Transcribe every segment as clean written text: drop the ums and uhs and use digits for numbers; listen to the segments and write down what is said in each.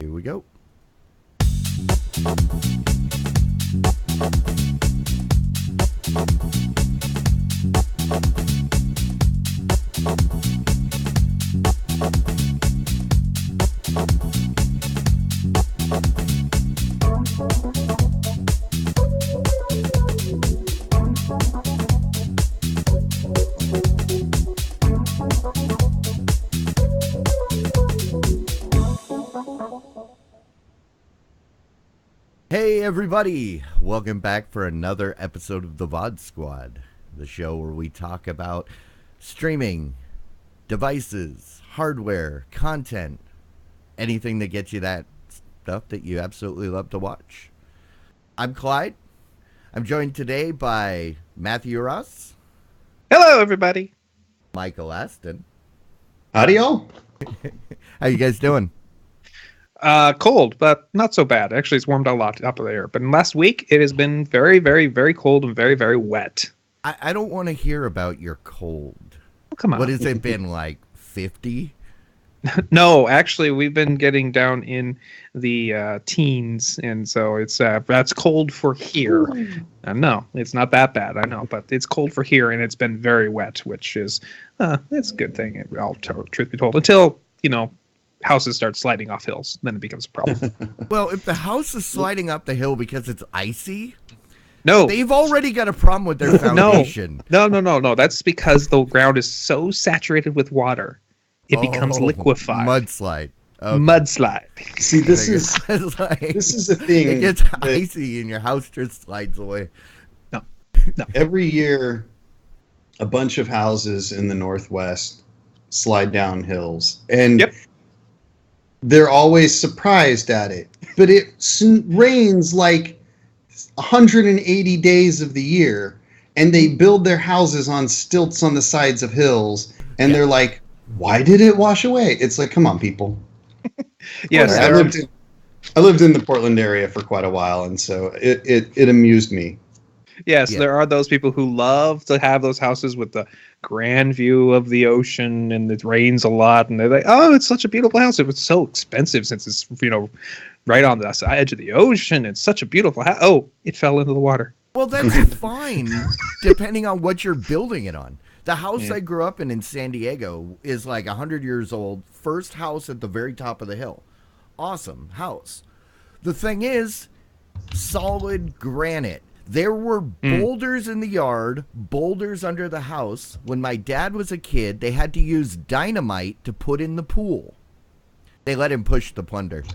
Here we go. Hey everybody, welcome back for another episode of the VOD Squad, the show where we talk about streaming, devices, hardware, content, anything that gets you that stuff that you absolutely love to watch. I'm Clyde. I'm joined today by Matthew Ross. Hello everybody. Michael Aston. Howdy y'all. How you guys doing? Cold, but not so bad. Actually, it's warmed a lot up there. But in last week, it has been very, very, very cold and very, very wet. I don't want to hear about your cold. Oh, come on. What has it been, like 50? No, actually, we've been getting down in the teens, and so it's that's cold for here. No, it's not that bad, I know, but it's cold for here, and it's been very wet, which is it's a good thing. Truth be told, until houses start sliding off hills, then it becomes a problem. Well, if the house is sliding up the hill because it's icy, no, they've already got a problem with their foundation. No. That's because the ground is so saturated with water, it becomes liquefied. Mudslide. Okay. Mudslide. See, this is the thing. It gets icy and your house just slides away. No. Every year, a bunch of houses in the Northwest slide down hills, and they're always surprised at it. But it rains like 180 days of the year, and they build their houses on stilts on the sides of hills, and they're like, why did it wash away? It's like, come on, people. Yes, I lived in the Portland area for quite a while, and so it amused me. Yes, there are those people who love to have those houses with the grand view of the ocean, and it rains a lot, and they're like, oh, it's such a beautiful house. It was so expensive since it's, right on the edge of the ocean. It's such a beautiful house. Oh, it fell into the water. Well, that's fine, depending on what you're building it on. The house I grew up in San Diego is like 100 years old. First house at the very top of the hill. Awesome house. The thing is, solid granite. There were boulders in the yard, boulders under the house. When my dad was a kid, they had to use dynamite to put in the pool. They let him push the plunder.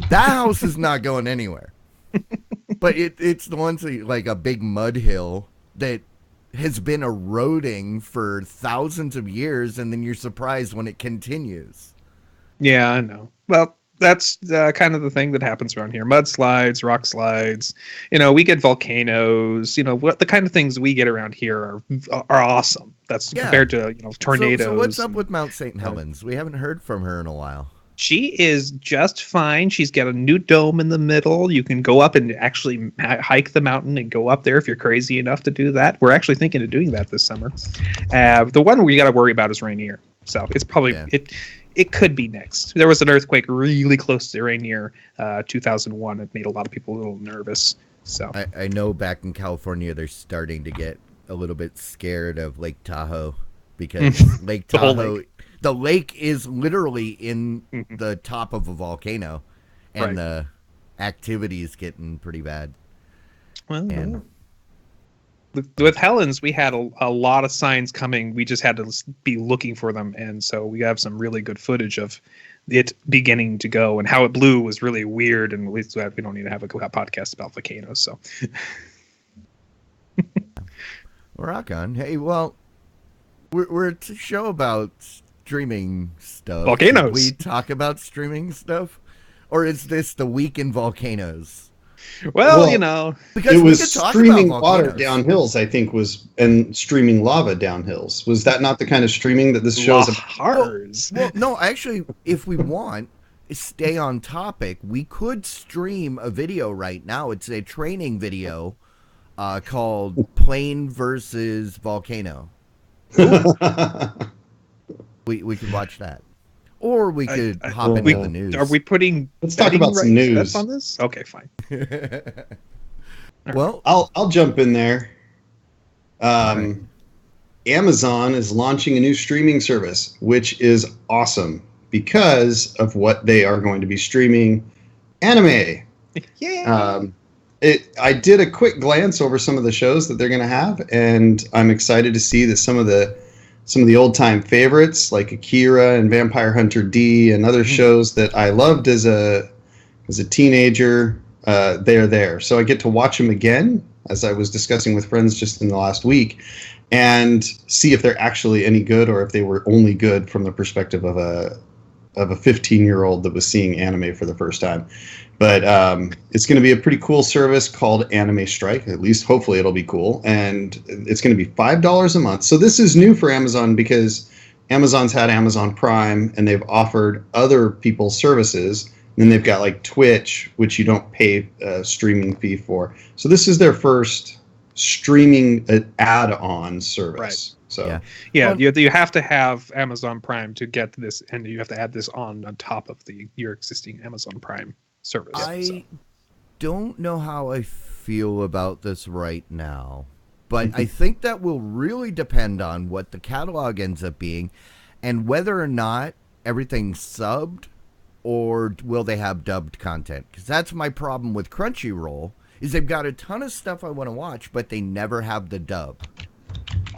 That house is not going anywhere. But it's the ones that, like a big mud hill that has been eroding for thousands of years, and then you're surprised when it continues. Yeah, I know. Well, that's kind of the thing that happens around here. Mudslides, rock slides. We get volcanoes. What the kind of things we get around here are awesome. That's compared to tornadoes. So what's up with Mount St. Helens? We haven't heard from her in a while. She is just fine. She's got a new dome in the middle. You can go up and actually hike the mountain and go up there if you're crazy enough to do that. We're actually thinking of doing that this summer. The one we got to worry about is Rainier. So it's probably it could be next. There was an earthquake really close to Rainier, 2001. It made a lot of people a little nervous. So I know back in California they're starting to get a little bit scared of Lake Tahoe because Lake Tahoe. The lake is literally in the top of a volcano, and the activity is getting pretty bad. Well, with Helens, we had a lot of signs coming. We just had to be looking for them, and so we have some really good footage of it beginning to go, and how it blew was really weird, and we don't need to have a podcast about volcanoes. So, rock on. Hey, well, we're a show about streaming stuff. Volcanoes. Did we talk about streaming stuff, or is this the week in volcanoes? Well, because it was streaming water down hills, I think, and streaming lava down hills. Was that not the kind of streaming that this shows about? Well, no, actually, if we want to stay on topic, we could stream a video right now. It's a training video called Plane versus Volcano. We could watch that. Or we could hop into the news. Are we putting? Let's talk about some news on this. Okay, fine. Well, I'll jump in there. Right. Amazon is launching a new streaming service, which is awesome because of what they are going to be streaming: anime. Yeah. I did a quick glance over some of the shows that they're going to have, and I'm excited to see that some of the old time favorites like Akira and Vampire Hunter D and other shows that I loved as a teenager, they're there. So I get to watch them again, as I was discussing with friends just in the last week, and see if they're actually any good or if they were only good from the perspective of a 15-year-old that was seeing anime for the first time. But it's going to be a pretty cool service called Anime Strike. At least, hopefully, it'll be cool. And it's going to be $5 a month. So this is new for Amazon because Amazon's had Amazon Prime, and they've offered other people's services. And then they've got like Twitch, which you don't pay a streaming fee for. So this is their first streaming add-on service. Right. So yeah, you have to have Amazon Prime to get this, and you have to add this on top of your existing Amazon Prime service. I don't know how I feel about this right now, but I think that will really depend on what the catalog ends up being and whether or not everything's subbed or will they have dubbed content. Because that's my problem with Crunchyroll, is they've got a ton of stuff I want to watch, but they never have the dub.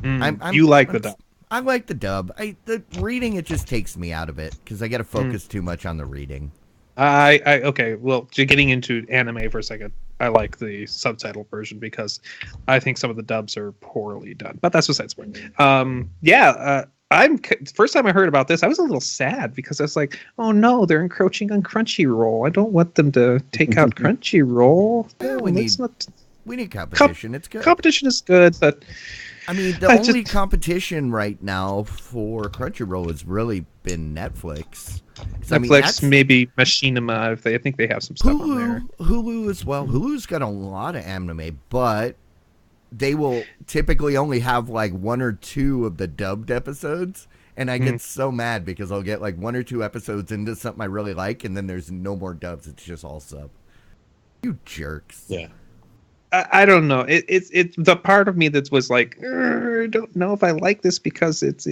You like the dub. I like the dub. The reading, it just takes me out of it because I got to focus too much on the reading. Okay. Well, getting into anime for a second, I like the subtitle version because I think some of the dubs are poorly done. But that's besides the point. First time I heard about this, I was a little sad because I was like, oh no, they're encroaching on Crunchyroll. I don't want them to take out Crunchyroll. Yeah, we need competition. It's good. Competition is good, but I mean, the only competition right now for Crunchyroll has really been Netflix. Netflix, maybe Machinima. I think they have some stuff on there. Hulu as well. Hulu's got a lot of anime, but they will typically only have like one or two of the dubbed episodes. And I get so mad because I'll get like one or two episodes into something I really like, and then there's no more dubs. It's just all sub. You jerks. Yeah. I don't know. It's the part of me that was like, I don't know if I like this because it's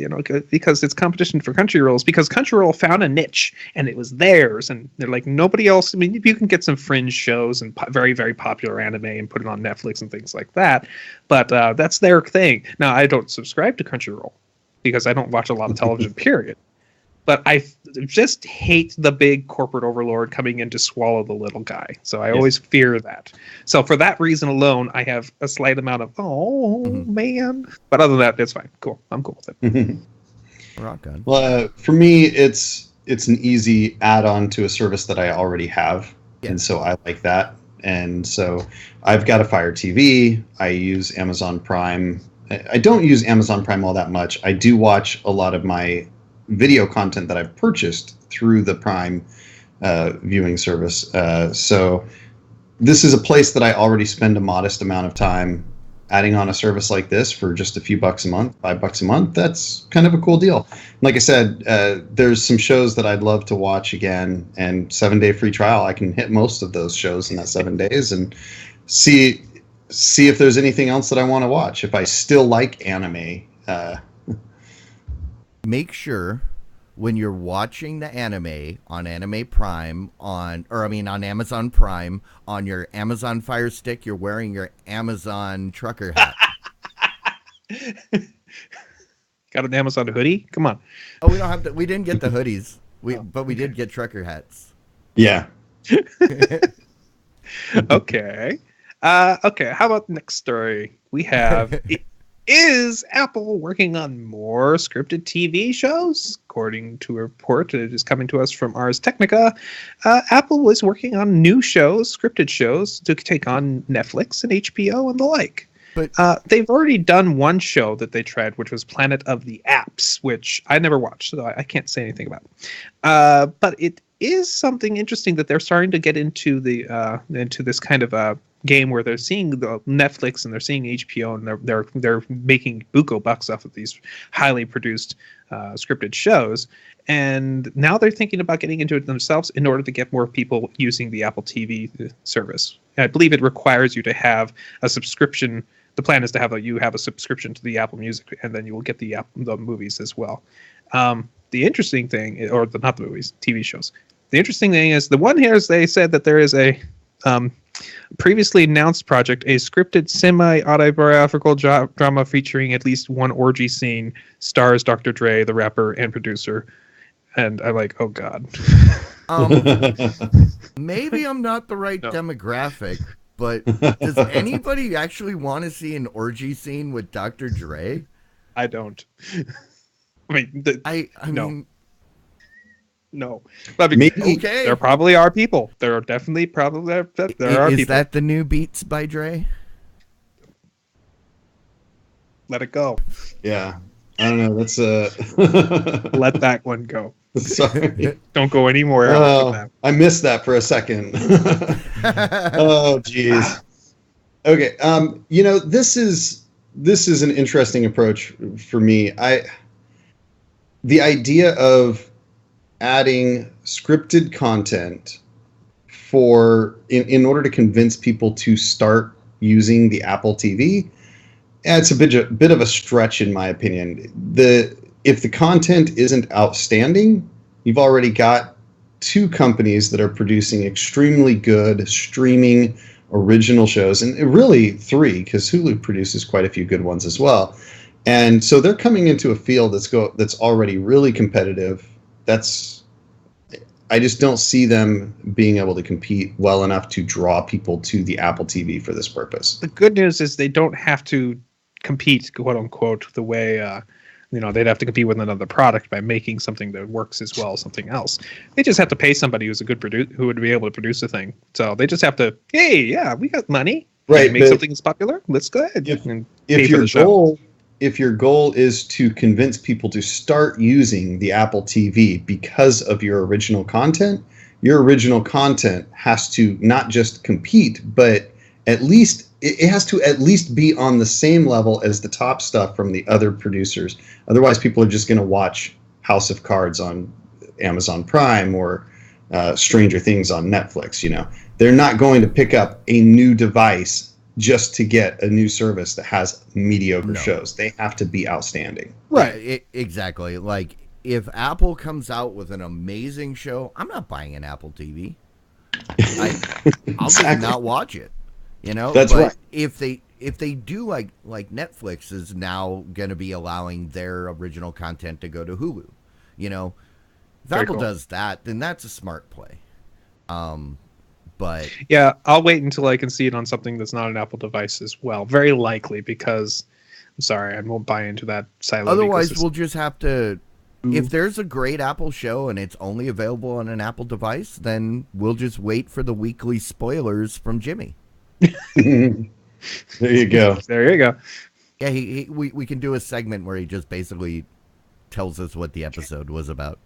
because it's competition for Crunchyrolls, because Crunchyroll found a niche and it was theirs, and they're like nobody else. I mean, you can get some fringe shows and very, very popular anime and put it on Netflix and things like that, but that's their thing. Now, I don't subscribe to Crunchyroll because I don't watch a lot of television. Period. But I just hate the big corporate overlord coming in to swallow the little guy. So I always fear that. So for that reason alone, I have a slight amount of, man. But other than that, it's fine. Cool. I'm cool with it. Rock on. Well, for me, it's an easy add-on to a service that I already have. Yeah. And so I like that. And so I've got a Fire TV. I use Amazon Prime. I don't use Amazon Prime all that much. I do watch a lot of my video content that I've purchased through the Prime viewing service. So this is a place that I already spend a modest amount of time. Adding on a service like this for just a few bucks a month, $5 a month, that's kind of a cool deal. Like I said, there's some shows that I'd love to watch again, and 7-day free trial, I can hit most of those shows in that 7 days and see if there's anything else that I want to watch. If I still like anime, make sure when you're watching the anime on Anime Prime on Amazon Prime, on your Amazon Fire Stick, you're wearing your Amazon trucker hat. Got an Amazon hoodie? Come on. Oh, we didn't get the hoodies. But we did get trucker hats. Yeah. Okay. Okay, how about next story? We have... Is Apple working on more scripted TV shows? According to a report that is coming to us from Ars Technica, Apple is working on new shows, scripted shows, to take on Netflix and HBO and the like. But they've already done one show that they tried, which was Planet of the Apps, which I never watched, so I can't say anything about. But it is something interesting that they're starting to get into this kind of game where they're seeing the Netflix and they're seeing HBO and they're making buco bucks off of these highly produced scripted shows. And now they're thinking about getting into it themselves in order to get more people using the Apple TV service. And I believe it requires you to have a subscription. The plan is to have a subscription to the Apple Music, and then you will get the movies as well. The interesting thing, not the movies, TV shows. The interesting thing is, the one here is they said that there is a previously announced project, a scripted semi-autobiographical drama featuring at least one orgy scene, stars Dr. Dre, the rapper and producer. And I'm like, oh God. Maybe I'm not the right demographic, but does anybody actually want to see an orgy scene with Dr. Dre? I don't. I mean, I mean, no. But I mean, okay. There probably are people. There are definitely probably there are people. Is that the new Beats by Dre? Let it go. Yeah. I don't know. That's let that one go. Sorry. Don't go anymore. I missed that for a second. Oh, geez. Okay. This is an interesting approach for me. The idea of adding scripted content in order to convince people to start using the Apple TV, it's a bit of a stretch in my opinion. If the content isn't outstanding, you've already got two companies that are producing extremely good streaming original shows, and really three, because Hulu produces quite a few good ones as well. And so they're coming into a field that's already really competitive. I just don't see them being able to compete well enough to draw people to the Apple TV for this purpose. The good news is they don't have to compete, quote unquote, the way they'd have to compete with another product by making something that works as well as something else. They just have to pay somebody who's a good producer, who would be able to produce a thing. So they just have to, hey, yeah, we got money. Right, make something that's popular. Let's go ahead. If your goal is to convince people to start using the Apple TV because of your original content has to not just compete, but at least it has to at least be on the same level as the top stuff from the other producers. Otherwise, people are just going to watch House of Cards on Amazon Prime or Stranger Things on Netflix. They're not going to pick up a new device just to get a new service that has mediocre shows. They have to be outstanding. Right. Exactly. Like, if Apple comes out with an amazing show, I'm not buying an Apple TV. I'll just not watch it. That's right. If they do like Netflix is now going to be allowing their original content to go to Hulu, if Apple does that, then that's a smart play. But yeah, I'll wait until I can see it on something that's not an Apple device as well. Very likely, because I'm sorry, I won't buy into that siloed otherwise ecosystem. We'll just have to. If there's a great Apple show and it's only available on an Apple device, then we'll just wait for the weekly spoilers from Jimmy. There you go. There you go. Yeah, we can do a segment where he just basically tells us what the episode was about.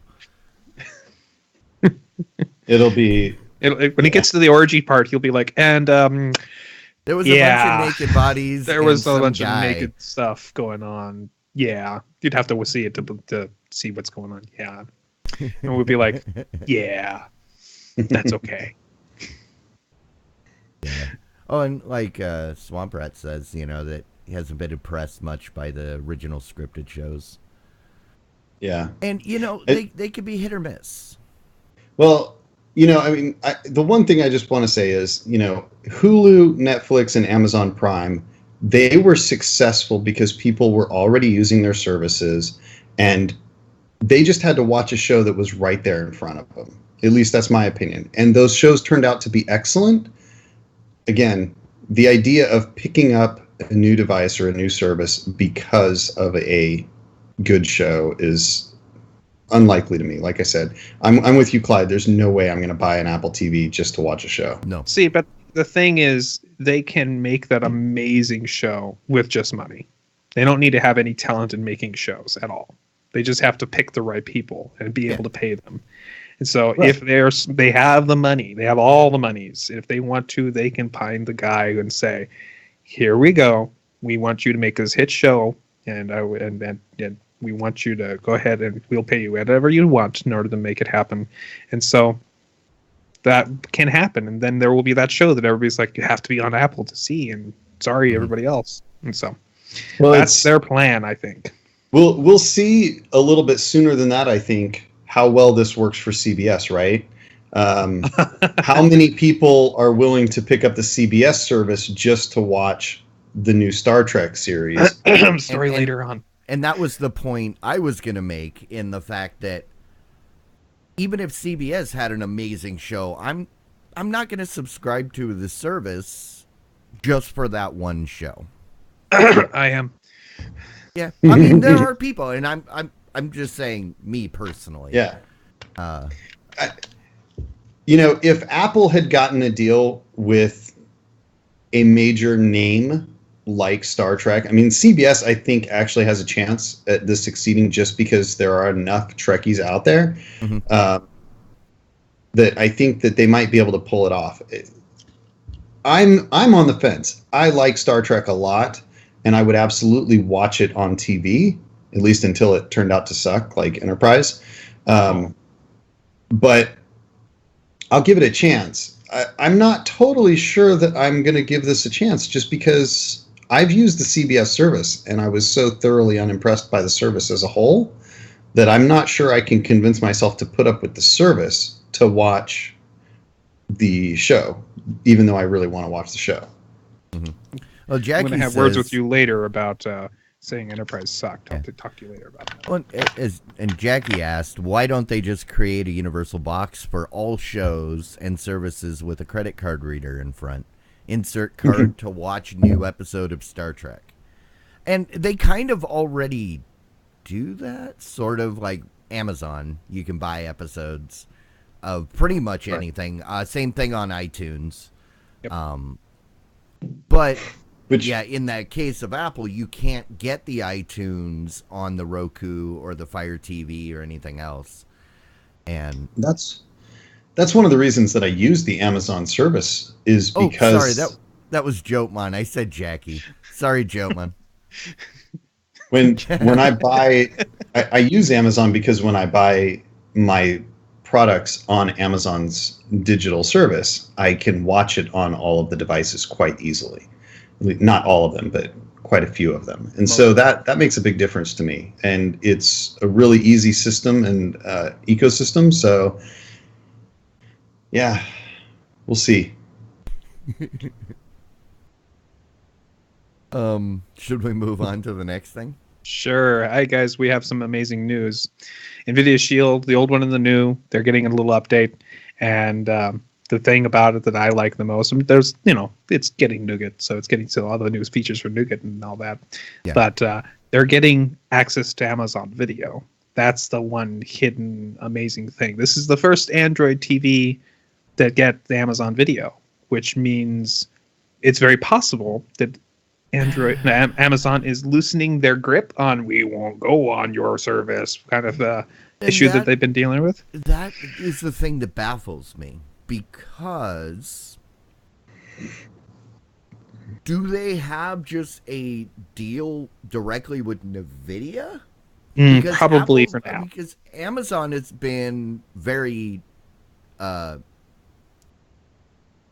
It'll be when he gets to the orgy part, he'll be like, and there was a bunch of naked bodies. There was a bunch of naked stuff going on. Yeah, you'd have to see it to see what's going on. Yeah, and we'd be like, yeah, that's okay. Yeah. Oh, and like Swamp Rat says, that he hasn't been impressed much by the original scripted shows. Yeah. And, they could be hit or miss. Well, the one thing I just want to say is, Hulu, Netflix, and Amazon Prime, they were successful because people were already using their services, and they just had to watch a show that was right there in front of them. At least that's my opinion. And those shows turned out to be excellent. Again, the idea of picking up a new device or a new service because of a good show is unlikely to me. Like I said, I'm with you, Clyde. There's no way I'm going to buy an Apple TV just to watch a show. No. See, but the thing is, they can make that amazing show with just money. They don't need to have any talent in making shows at all. They just have to pick the right people and be able to pay them. And so Right. if they have the money, they have all the monies. If they want to, they can find the guy and say, "Here we go. We want you to make this hit show, and we want you to go ahead and we'll pay you whatever you want in order to make it happen." And so that can happen, and then there will be that show that everybody's like, "You have to be on Apple to see," and sorry, everybody else. And so that's their plan, I think. We'll see a little bit sooner than that, I think, how well this works for CBS, right? How many people are willing to pick up the CBS service just to watch the new Star Trek series? Story later on. And that was the point I was going to make, in the fact that even if CBS had an amazing show, I'm not going to subscribe to the service just for that one show. I am. Yeah, I mean, there are people, and I'm just saying, me personally. Yeah. If Apple had gotten a deal with a major name like Star Trek, I mean, CBS, I think, actually has a chance at this succeeding just because there are enough Trekkies out there that I think that they might be able to pull it off. I'm on the fence. I like Star Trek a lot, and I would absolutely watch it on TV, at least until it turned out to suck, like Enterprise. But I'll give it a chance. I'm not totally sure that I'm going to give this a chance, just because I've used the CBS service, and I was so thoroughly unimpressed by the service as a whole that I'm not sure I can convince myself to put up with the service to watch the show, even though I really want to watch the show. Mm-hmm. Well, Jackie I'm going to have words with you later about saying Enterprise sucked. I'll talk to you later about that. Well, and Jackie asked, why don't they just create a universal box for all shows and services with a credit card reader in front? Insert card to watch new episode of Star Trek. And they kind of already do that, sort of like Amazon. You can buy episodes of pretty much anything. Same thing on iTunes. Yep. But yeah, in that case of Apple, you can't get the iTunes on the Roku or the Fire TV or anything else. And that's one of the reasons that I use the Amazon service, is because... sorry, that was Joteman. I said Jackie. Sorry, Joteman. when I buy... I use Amazon because when I buy my products on Amazon's digital service, I can watch it on all of the devices quite easily. Not all of them, but quite a few of them. And so that makes a big difference to me. And it's a really easy system and ecosystem. So, yeah, we'll see. Should we move on to the next thing? Sure. Hi, guys. We have some amazing news. NVIDIA Shield, the old one and the new, they're getting a little update. And the thing about it that I like the most, I mean, there's, it's getting Nougat, so it's getting all the newest features for Nougat and all that. Yeah. But they're getting access to Amazon Video. That's the one hidden amazing thing. This is the first Android TV that get the Amazon Video, which means it's very possible that Amazon is loosening their grip on "we won't go on your service" kind of issue that they've been dealing with. That is the thing that baffles me, because do they have just a deal directly with NVIDIA? Probably Apple, for now. Because Amazon has been very...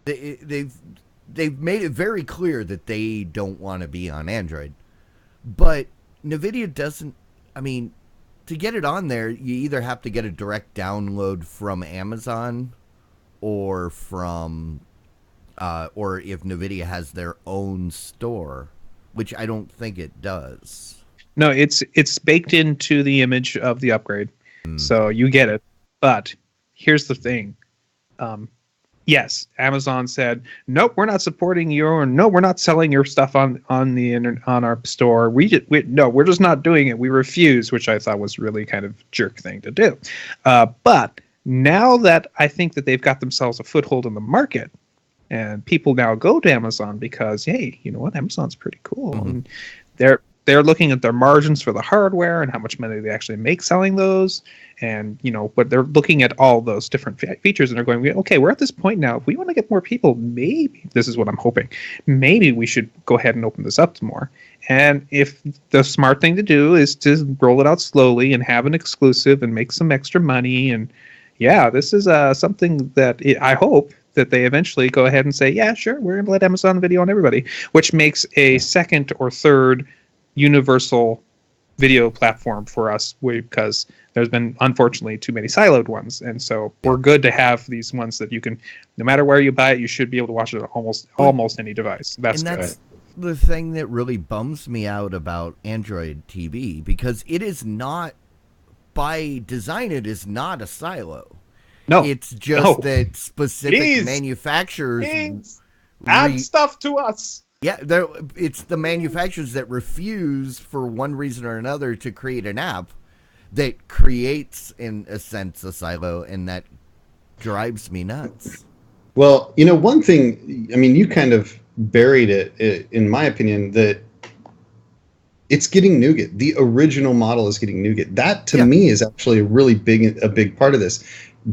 They've made it very clear that they don't want to be on Android. But NVIDIA doesn't... I mean, to get it on there, you either have to get a direct download from Amazon or from... or if NVIDIA has their own store, which I don't think it does. No, it's baked into the image of the upgrade, so you get it. But here's the thing. Yes, Amazon said, nope, we're not supporting we're not selling your stuff on our store. We're just not doing it. We refuse, which I thought was really kind of jerk thing to do. But now that I think that they've got themselves a foothold in the market, and people now go to Amazon because, hey, you know what, Amazon's pretty cool. And they're looking at their margins for the hardware and how much money they actually make selling those. And, but they're looking at all those different features and they're going, okay, we're at this point now. If we want to get more people, maybe, this is what I'm hoping, maybe we should go ahead and open this up to more. And if the smart thing to do is to roll it out slowly and have an exclusive and make some extra money. And yeah, this is something that I hope that they eventually go ahead and say, yeah, sure, we're going to let Amazon Video on everybody, which makes a second or third universal video platform for us, because there's been unfortunately too many siloed ones, and so we're good to have these ones that you can, no matter where you buy it, you should be able to watch it on almost any device. That's the thing that really bums me out about Android TV, because it is not, by design, it is not a silo. No, it's just that specific manufacturers add stuff to us. Yeah, it's the manufacturers that refuse, for one reason or another, to create an app that creates, in a sense, a silo, and that drives me nuts. Well, one thing, you kind of buried it, in my opinion, that it's getting nougat. The original model is getting nougat. That, to me, is actually a really big part of this,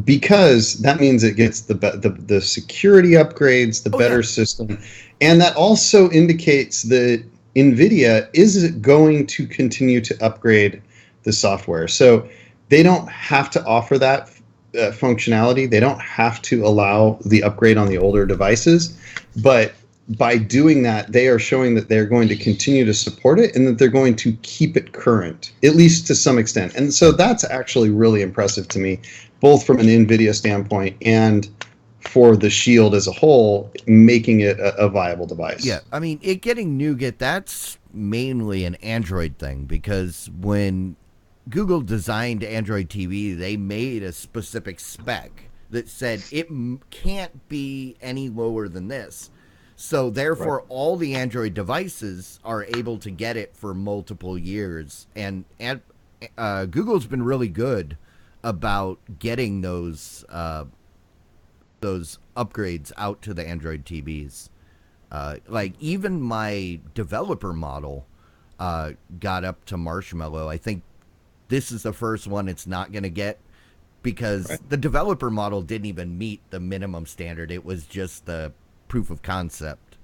because that means it gets the security upgrades, the better system. And that also indicates that NVIDIA is going to continue to upgrade the software. So they don't have to offer that functionality. They don't have to allow the upgrade on the older devices. But by doing that, they are showing that they're going to continue to support it and that they're going to keep it current, at least to some extent. And so that's actually really impressive to me, both from an NVIDIA standpoint and for the Shield as a whole, making it a viable device. Yeah, it getting nougat, that's mainly an Android thing, because when Google designed Android TV, they made a specific spec that said it can't be any lower than this. So therefore, all the Android devices are able to get it for multiple years. And Google's been really good about getting those upgrades out to the Android TVs. Like, even my developer model got up to Marshmallow. I think this is the first one it's not going to get, because the developer model didn't even meet the minimum standard. It was just the proof of concept,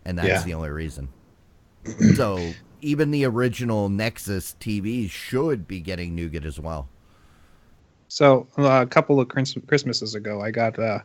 and that's the only reason. So even the original Nexus TVs should be getting nougat as well. So a couple of Christmases ago, I got a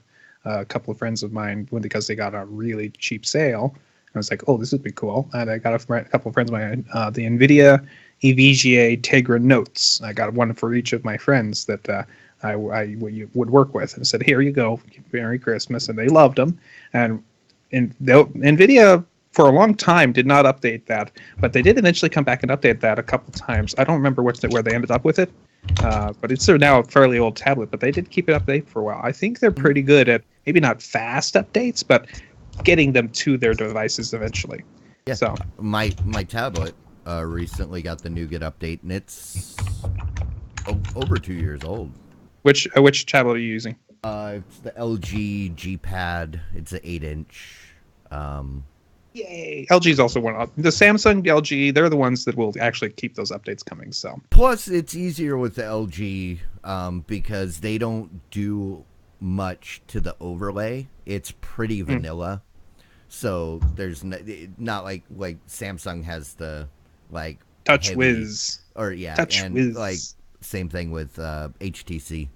couple of friends of mine, because they got a really cheap sale. I was like, oh, this would be cool. And I got a couple of friends of mine, the NVIDIA EVGA Tegra Notes. I got one for each of my friends that I would work with. And I said, here you go. Merry Christmas. And they loved them. And NVIDIA, for a long time, did not update that. But they did eventually come back and update that a couple times. I don't remember where they ended up with it. But it's now a fairly old tablet, but they did keep it updated for a while. I think they're pretty good at maybe not fast updates, but getting them to their devices eventually. Yeah. So my tablet recently got the nougat update, and it's over 2 years old. Which tablet are you using? It's the LG G Pad. It's an 8-inch. Yay! LG is also one. The Samsung, LG, they're the ones that will actually keep those updates coming. So plus, it's easier with the LG because they don't do much to the overlay. It's pretty vanilla. So there's not like Samsung has the Touch heavy, Wiz Touch Wiz. Same thing with HTC.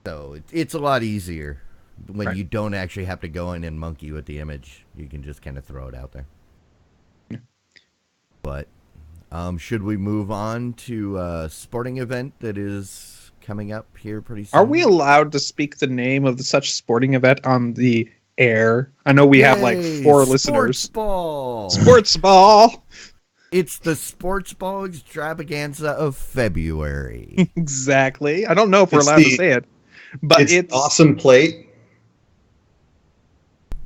So it's a lot easier when you don't actually have to go in and monkey with the image. You can just kind of throw it out there. Yeah. But should we move on to a sporting event that is coming up here pretty soon? Are we allowed to speak the name of such sporting event on the air? I know we have 4 listeners. Sports ball. It's the sports ball extravaganza of February. Exactly. I don't know if we're allowed to say it, but it's Awesome Plate.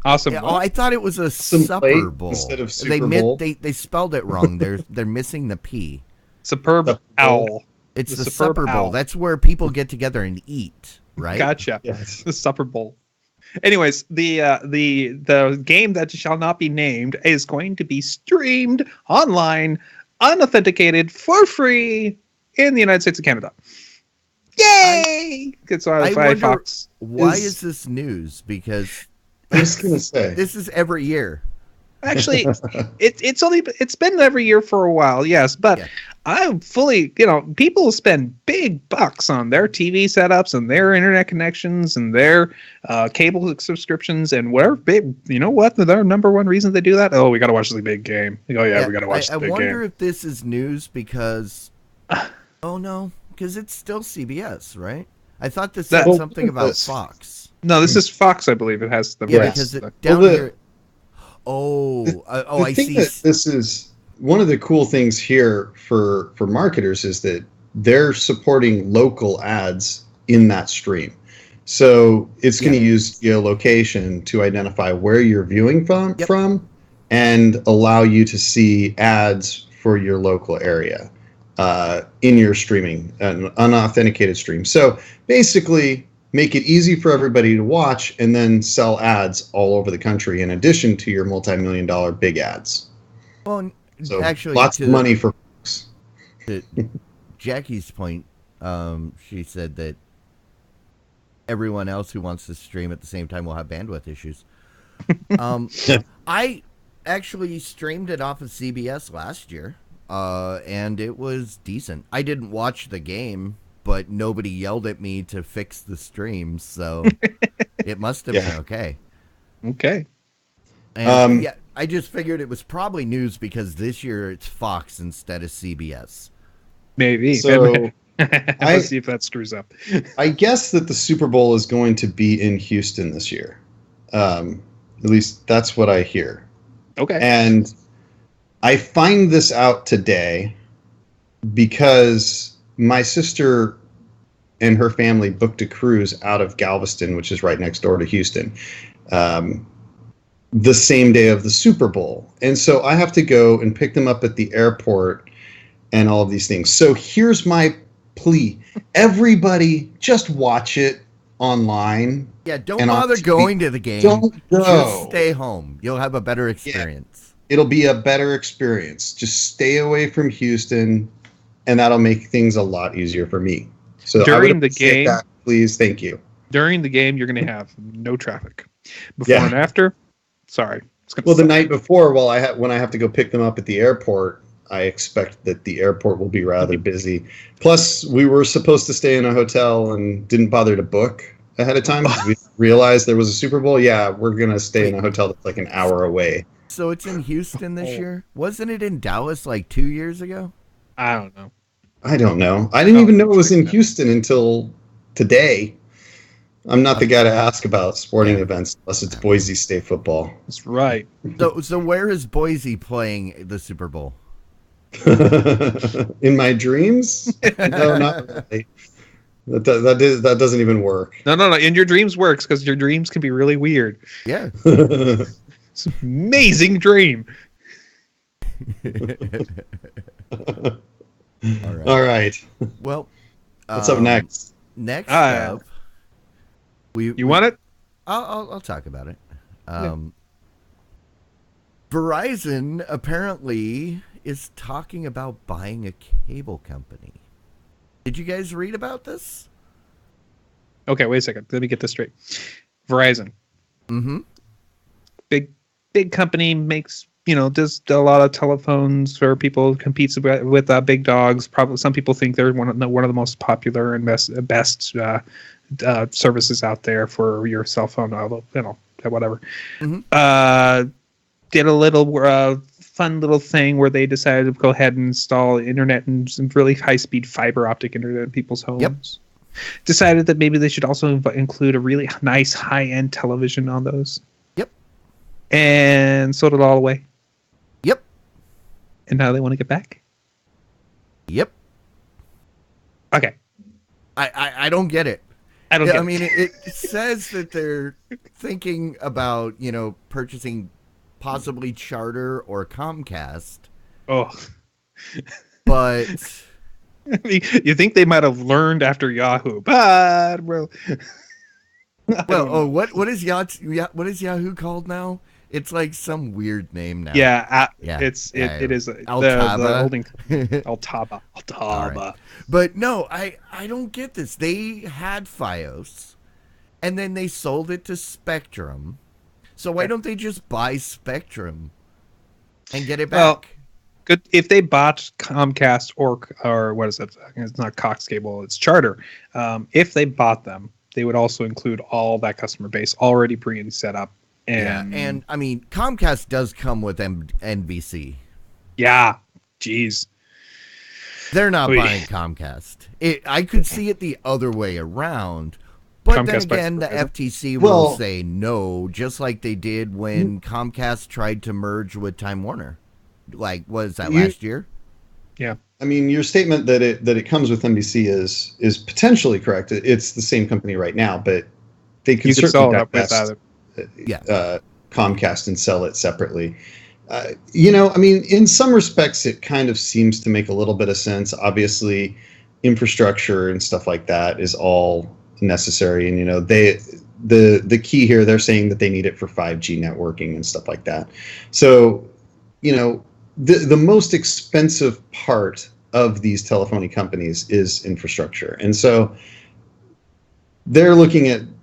Awesome. Yeah, I thought it was a Supper Bowl instead of Super Bowl. They spelled it wrong. They're missing the P. Superb Owl. It's the Supper Bowl. That's where people get together and eat, right? Gotcha. Yes. The Supper Bowl. Anyways, the game that shall not be named is going to be streamed online, unauthenticated, for free in the United States and Canada. Yay! It's on I by wonder Fox. why is this news? Because I was gonna say this is every year. Actually, it's been every year for a while, yes, but Yeah. I'm fully, people spend big bucks on their TV setups and their internet connections and their cable subscriptions and whatever. You know what? Their number one reason they do that? Oh, we got to watch the big game. Oh yeah, we got to watch the big game. I wonder if this is news because, oh no, because it's still CBS, right? I thought this said something about Fox. No, this is Fox, I believe. It has the because down here. I see. This is one of the cool things here for marketers is that they're supporting local ads in that stream. So it's going to use geolocation to identify where you're viewing from and allow you to see ads for your local area in your streaming, an unauthenticated stream. So basically, make it easy for everybody to watch and then sell ads all over the country in addition to your multi-million-dollar big ads. Well, so actually, lots of money for folks. To Jackie's point, she said that everyone else who wants to stream at the same time will have bandwidth issues. I actually streamed it off of CBS last year, and it was decent. I didn't watch the game, but nobody yelled at me to fix the stream, so it must have been okay. Okay. And I just figured it was probably news because this year it's Fox instead of CBS. Maybe. So let's see if that screws up. I guess that the Super Bowl is going to be in Houston this year. At least that's what I hear. Okay. And I find this out today because my sister and her family booked a cruise out of Galveston, which is right next door to Houston, the same day of the Super Bowl. And so I have to go and pick them up at the airport and all of these things. So here's my plea. Everybody just watch it online. Yeah, don't bother going to the game. Don't go. Just stay home. You'll have a better experience. Yeah, it'll be a better experience. Just stay away from Houston, and that'll make things a lot easier for me. So during the game, please, thank you. During the game, you're going to have no traffic. Before and after, sorry. Well, the night before, when I have to go pick them up at the airport, I expect that the airport will be rather busy. Plus, we were supposed to stay in a hotel and didn't bother to book ahead of time because we realized there was a Super Bowl. Yeah, we're going to stay in a hotel that's like an hour away. So it's in Houston this year? Wasn't it in Dallas like 2 years ago? I don't know. I didn't even know it was in Houston until today. I'm not the guy to ask about sporting events unless it's Boise State football. That's right. So where is Boise playing the Super Bowl? In my dreams? No, not really. That doesn't even work. No. In your dreams works because your dreams can be really weird. Yeah. It's an amazing dream. All right. Well, what's up next? Next up, you want it? I'll talk about it. Verizon apparently is talking about buying a cable company. Did you guys read about this? Okay, wait a second. Let me get this straight. Verizon. Mm-hmm. Big company, makes, does a lot of telephones for people, competes with big dogs. Probably some people think they're one of the most popular and best services out there for your cell phone, whatever. Mm-hmm. Did a little fun little thing where they decided to go ahead and install internet and some really high-speed fiber optic internet in people's homes. Yep. Decided that maybe they should also include a really nice high-end television on those. Yep. And sold it all away. Yep. And now they want to get back? Yep. Okay. I don't get it. I don't get it. I mean, it says that they're thinking about, purchasing possibly Charter or Comcast. Oh. But I mean, you think they might have learned after Yahoo, but well. Well, oh, what is what is Yahoo called now? It's like some weird name now. Yeah, Yeah, it is the Altaba. holding Altaba. All right, but no, I don't get this. They had FiOS, and then they sold it to Spectrum. So why don't they just buy Spectrum and get it back? Well, good if they bought Comcast or what is it? It's not Cox Cable, it's Charter. If they bought them, they would also include all that customer base already pre-set up. And I mean, Comcast does come with NBC. Yeah, jeez. They're not buying Comcast. I could see it the other way around. But Comcast then again, the FTC will say no, just like they did when Comcast tried to merge with Time Warner. Like, was that last year? Yeah. I mean, your statement that it comes with NBC is potentially correct. It's the same company right now, but they could certainly divest Comcast and sell it separately. I mean, in some respects, it kind of seems to make a little bit of sense. Obviously, infrastructure and stuff like that is all necessary, and the key here, they're saying that they need it for 5G networking and stuff like that. So, the most expensive part of these telephony companies is infrastructure, and so they're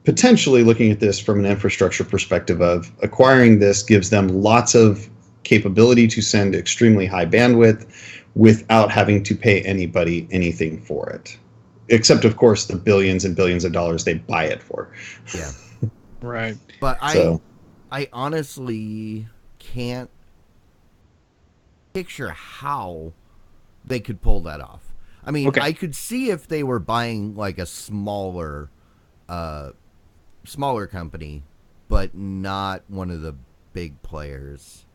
potentially looking at this from an infrastructure perspective of acquiring this gives them lots of capability to send extremely high bandwidth without having to pay anybody anything for it. Except, of course, the billions and billions of dollars they buy it for. Yeah. Right. But I honestly can't picture how they could pull that off. I mean, I could see if they were buying like a smaller company, but not one of the big players.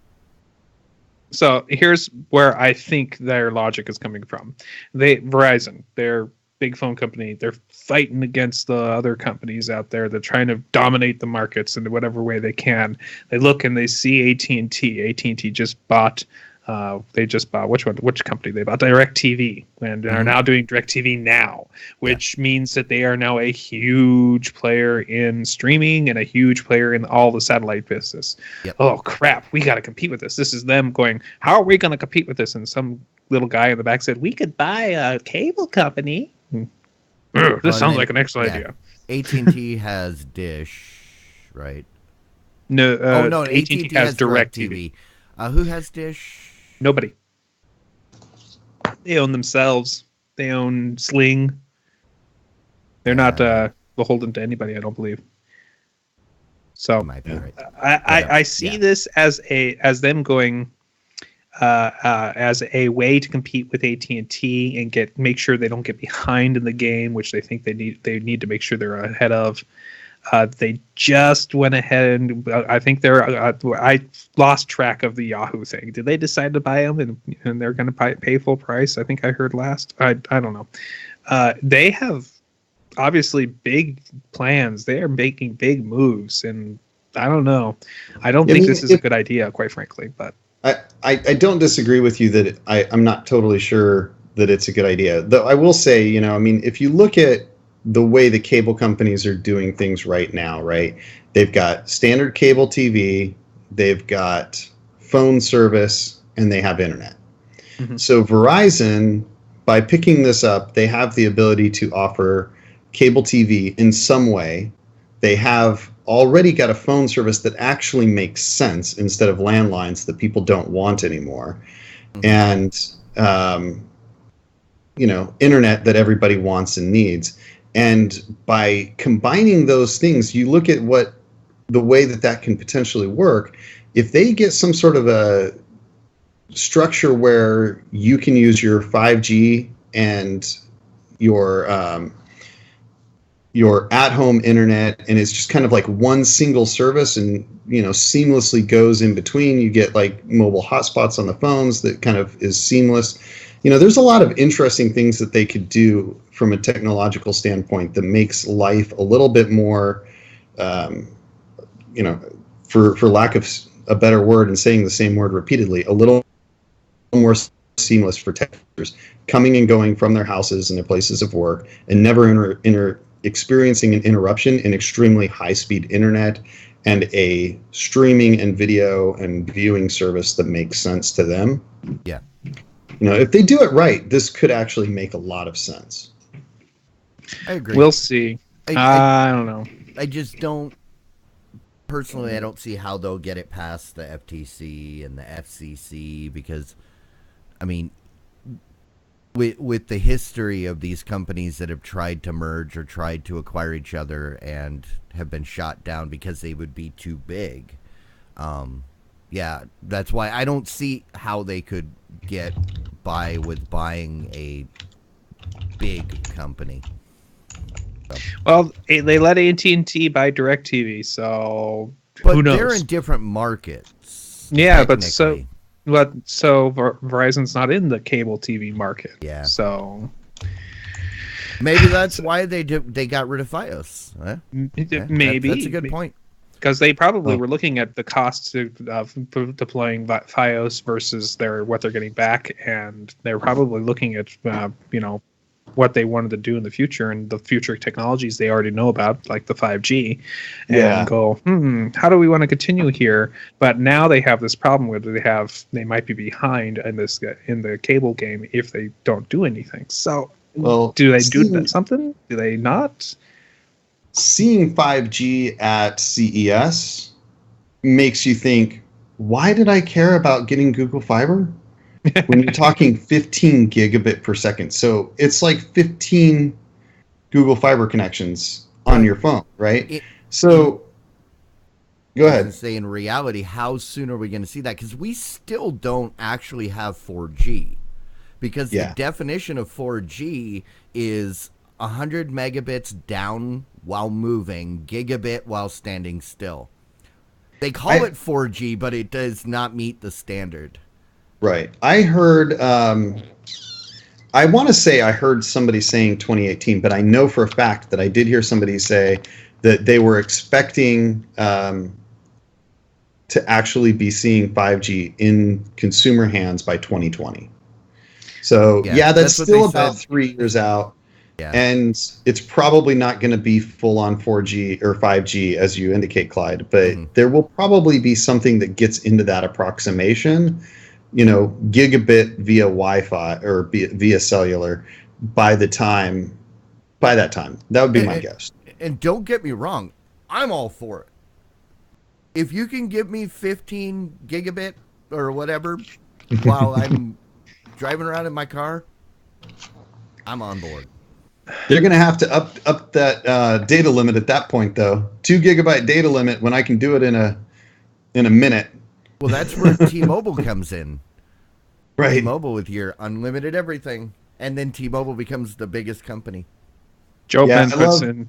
So here's where I think their logic is coming from. Verizon, they're big phone company. They're fighting against the other companies out there. They're trying to dominate the markets in whatever way they can. They look and they see AT&T. AT&T just bought. Which company they bought? DirecTV, and are now doing DirecTV Now, which means that they are now a huge player in streaming and a huge player in all the satellite business. Yep. Oh crap, we got to compete with this. This is them going, how are we going to compete with this? And some little guy in the back said, we could buy a cable company. This sounds like an excellent idea. AT&T has Dish, right? No, AT&T has DirecTV. Who has Dish? Nobody. They own themselves. They own Sling. They're not beholden to anybody, I don't believe. So right. I see this as them going as a way to compete with AT&T and make sure they don't get behind in the game, which they think they need to make sure they're ahead of. They just went ahead and I think I lost track of the Yahoo thing. Did they decide to buy them and they're going to pay full price? I think I heard last. I don't know. They have obviously big plans. They are making big moves, and I don't know. I don't think this is a good idea, quite frankly. But I don't disagree with you that I'm not totally sure that it's a good idea. Though I will say, I mean, if you look at the way the cable companies are doing things right now, right? They've got standard cable TV, they've got phone service, and they have internet. Mm-hmm. So Verizon, by picking this up, they have the ability to offer cable TV in some way. They have already got a phone service that actually makes sense instead of landlines that people don't want anymore. Mm-hmm. And, internet that everybody wants and needs. And by combining those things, you look at the way that can potentially work. If they get some sort of a structure where you can use your 5G and your at-home internet, and it's just kind of like one single service, and seamlessly goes in between. You get like mobile hotspots on the phones that kind of is seamless. There's a lot of interesting things that they could do from a technological standpoint that makes life a little bit more, for lack of a better word and saying the same word repeatedly, a little more seamless for tech users coming and going from their houses and their places of work and never experiencing an interruption in extremely high-speed internet and a streaming and video and viewing service that makes sense to them. Yeah. If they do it right, this could actually make a lot of sense. I agree. We'll see. I don't know. I just don't. Personally, I don't see how they'll get it past the FTC and the FCC because, I mean, with the history of these companies that have tried to merge or tried to acquire each other and have been shot down because they would be too big. Yeah, that's why I don't see how they could get by with buying a big company. So. Well, they let AT&T buy DirecTV, so but who knows? They're in different markets. Yeah, but so Verizon's not in the cable TV market. Yeah. So maybe that's why they got rid of FiOS. Maybe that's a good point. Because they probably were looking at the costs of deploying FiOS versus what they're getting back, and they're probably looking at what they wanted to do in the future and the future technologies they already know about, like the 5G, and go, how do we want to continue here? But now they have this problem where they might be behind in the cable game if they don't do anything. So, do they do something? Do they not? Seeing 5G at CES makes you think, why did I care about getting Google Fiber? When you're talking 15 gigabit per second. So it's like 15 Google Fiber connections on your phone, right? Go ahead. Say in reality, how soon are we going to see that? Because we still don't actually have 4G. Because the definition of 4G is 100 megabits down while moving, gigabit while standing still. They call it 4G, but it does not meet the standard. Right. I heard, I want to say I heard somebody saying 2018, but I know for a fact that I did hear somebody say that they were expecting to actually be seeing 5G in consumer hands by 2020. So, that's still about 3 years out. Yeah. And it's probably not going to be full on 4G or 5G, as you indicate, Clyde, but there will probably be something that gets into that approximation. Gigabit via Wi-Fi or via cellular by that time. That would be my guess. And don't get me wrong, I'm all for it. If you can give me 15 gigabit or whatever while I'm driving around in my car, I'm on board. They're going to have to up that data limit at that point, though. 2 gigabyte data limit when I can do it in a minute. Well, that's where T-Mobile comes in. Right. T-Mobile with your unlimited everything, and then T-Mobile becomes the biggest company. Joe Ben puts in.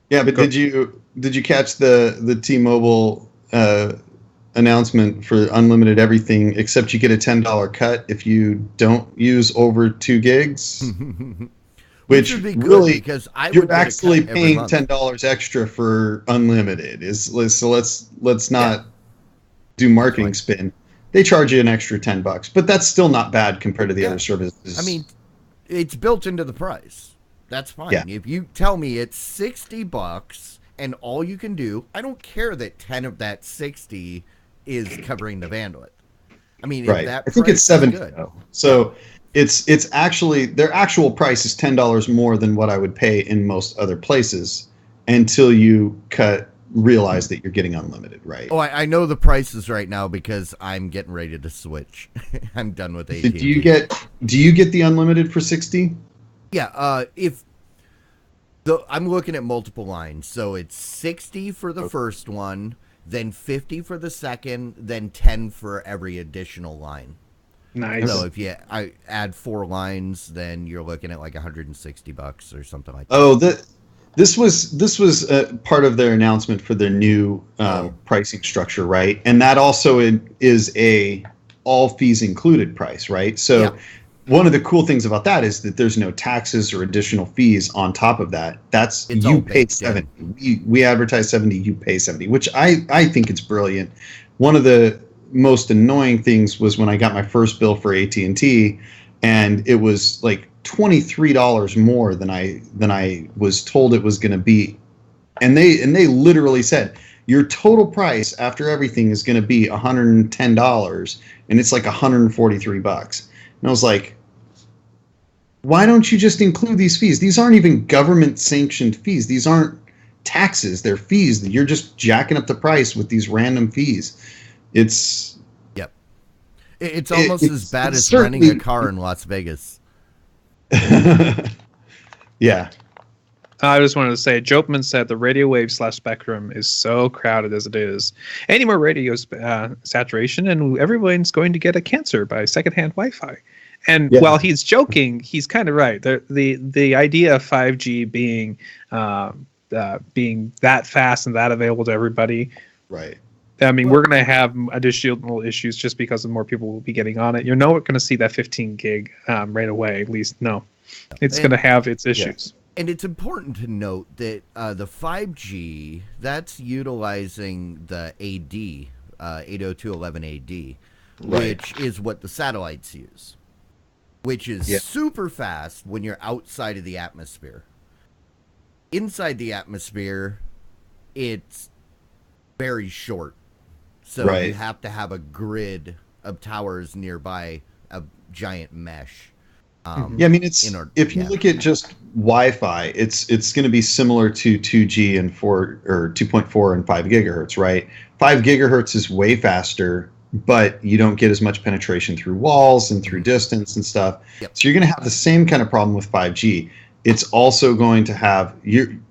Yeah, but did you catch the T-Mobile announcement for unlimited everything except you get a $10 cut if you don't use over 2 gigs? Which would be good really, because you're actually paying $10 extra for unlimited. So let's not do marketing spin. They charge you an extra $10, but that's still not bad compared to the other services. I mean, it's built into the price. That's fine. Yeah. If you tell me it's $60 and all you can do, I don't care that 10 of that 60 is covering the bandwidth. I mean, right. That I think it's 70. So it's actually their actual price is $10 more than what I would pay in most other places until you realize that you're getting unlimited, right? Oh, I know the prices right now because I'm getting ready to switch. I'm done with AT&T. Do you get the unlimited for 60? Yeah, I'm looking at multiple lines. So it's 60 for the first one, then 50 for the second, then 10 for every additional line. Nice. So if you add 4 lines, then you're looking at like $160 or something like that. Oh, This was part of their announcement for their new pricing structure, right? And that also is a all fees included price, right? So one of the cool things about that is that there's no taxes or additional fees on top of that. You pay 70. We advertise 70, you pay 70, which I think it's brilliant. One of the most annoying things was when I got my first bill for AT&T, and it was like $23 more than I was told it was going to be, and they literally said your total price after everything is going to be $110, and it's like $143. And I was like, why don't you just include these fees? These aren't even government sanctioned fees. These aren't taxes. They're fees. You're just jacking up the price with these random fees. It's almost as bad as renting a car in Las Vegas. Yeah. I just wanted to say, Jopeman said the radio wave / spectrum is so crowded as it is. Any more radio saturation, and everyone's going to get a cancer by secondhand Wi-Fi. And while he's joking, he's kind of right. The idea of 5G being that fast and that available to everybody, right? I mean, we're going to have additional issues just because more people will be getting on it. You're not going to see that 15 gig right away. At least, no. It's going to have its issues. Yeah. And it's important to note that the 5G, that's utilizing the AD, 802.11ad, which is what the satellites use, which is super fast when you're outside of the atmosphere. Inside the atmosphere, it's very short. So you have to have a grid of towers nearby a giant mesh. I mean, if you look at just Wi-Fi, it's going to be similar to 2G and 2.4 and 5 gigahertz, right? 5 gigahertz is way faster, but you don't get as much penetration through walls and through distance and stuff. Yep. So you're going to have the same kind of problem with 5G. It's also going to have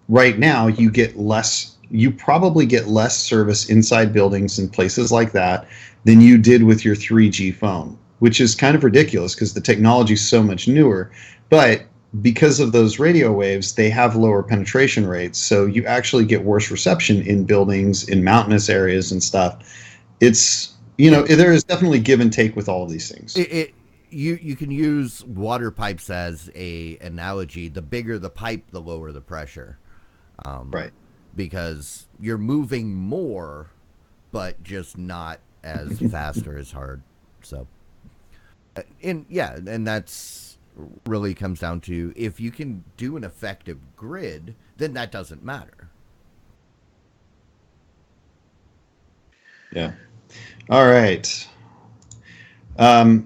right now you probably get less service inside buildings and places like that than you did with your 3G phone, which is kind of ridiculous because the technology is so much newer. But because of those radio waves, they have lower penetration rates. So you actually get worse reception in buildings, in mountainous areas and stuff. It's, there is definitely give and take with all of these things. You can use water pipes as a analogy. The bigger the pipe, the lower the pressure. Right. Because you're moving more, but just not as fast or as hard. So, and that's really comes down to if you can do an effective grid, then that doesn't matter. Yeah. All right.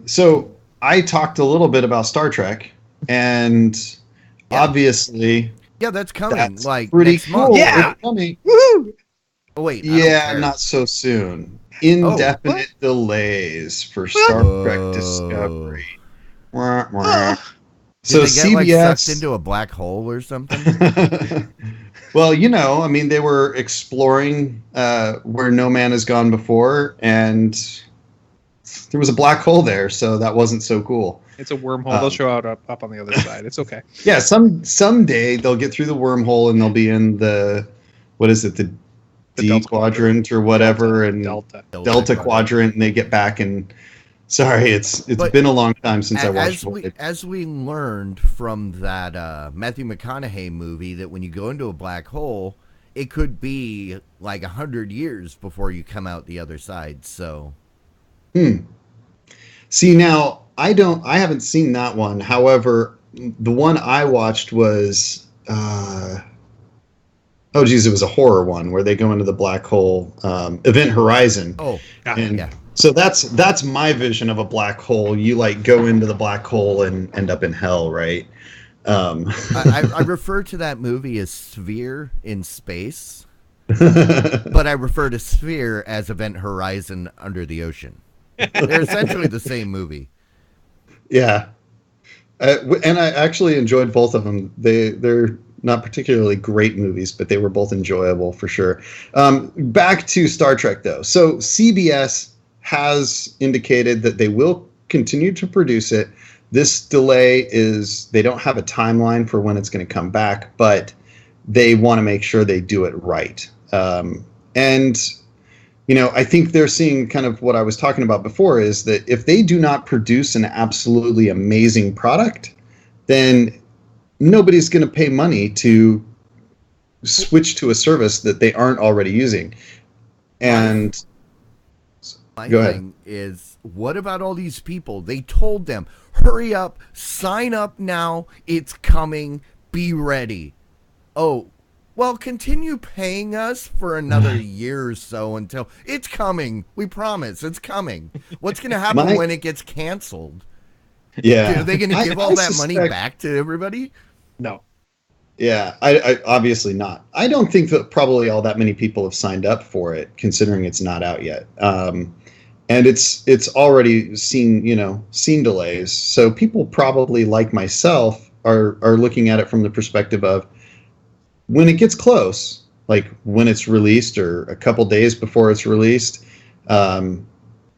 So I talked a little bit about Star Trek, and obviously, that's coming. That's like pretty next cool. month. Yeah, it's coming. Woo! Oh wait, not so soon. Indefinite delays for Star Trek Discovery. Wah, wah. So Did they get, CBS sucked into a black hole or something? Well, I mean, they were exploring where no man has gone before, and there was a black hole there, so that wasn't so cool. It's a wormhole. They'll show out up on the other side. It's okay. Yeah, someday they'll get through the wormhole and they'll be in the D Delta quadrant or whatever, Delta quadrant, and they get back and. Sorry, it's been a long time since I watched it. As we learned from that Matthew McConaughey movie, that when you go into a black hole, it could be like 100 years before you come out the other side. So, See, now I haven't seen that one. However, the one I watched was it was a horror one where they go into the black hole, Event Horizon. So that's my vision of a black hole. You go into the black hole and end up in hell, right? I refer to that movie as Sphere in space, but I refer to Sphere as Event Horizon under the ocean. They're essentially the same movie. Yeah, and I actually enjoyed both of them. They're not particularly great movies, but they were both enjoyable for sure. Back to Star Trek, though. So CBS has indicated that they will continue to produce it. This delay is, they don't have a timeline for when it's going to come back, but they want to make sure they do it right. And, I think they're seeing kind of what I was talking about before, is that if they do not produce an absolutely amazing product, then nobody's going to pay money to switch to a service that they aren't already using. And My Go ahead. thing is, what about all these people? They told them, hurry up, sign up now, it's coming, be ready. Oh, well, continue paying us for another year or so until it's coming. We promise, it's coming. What's going to happen when it gets canceled? Yeah. Are they going to give all that money suspect- back to everybody? No. Yeah, I obviously not. I don't think that probably all that many people have signed up for it, considering it's not out yet. And it's already seen delays. So people probably like myself are looking at it from the perspective of when it gets close, like when it's released or a couple days before it's released, then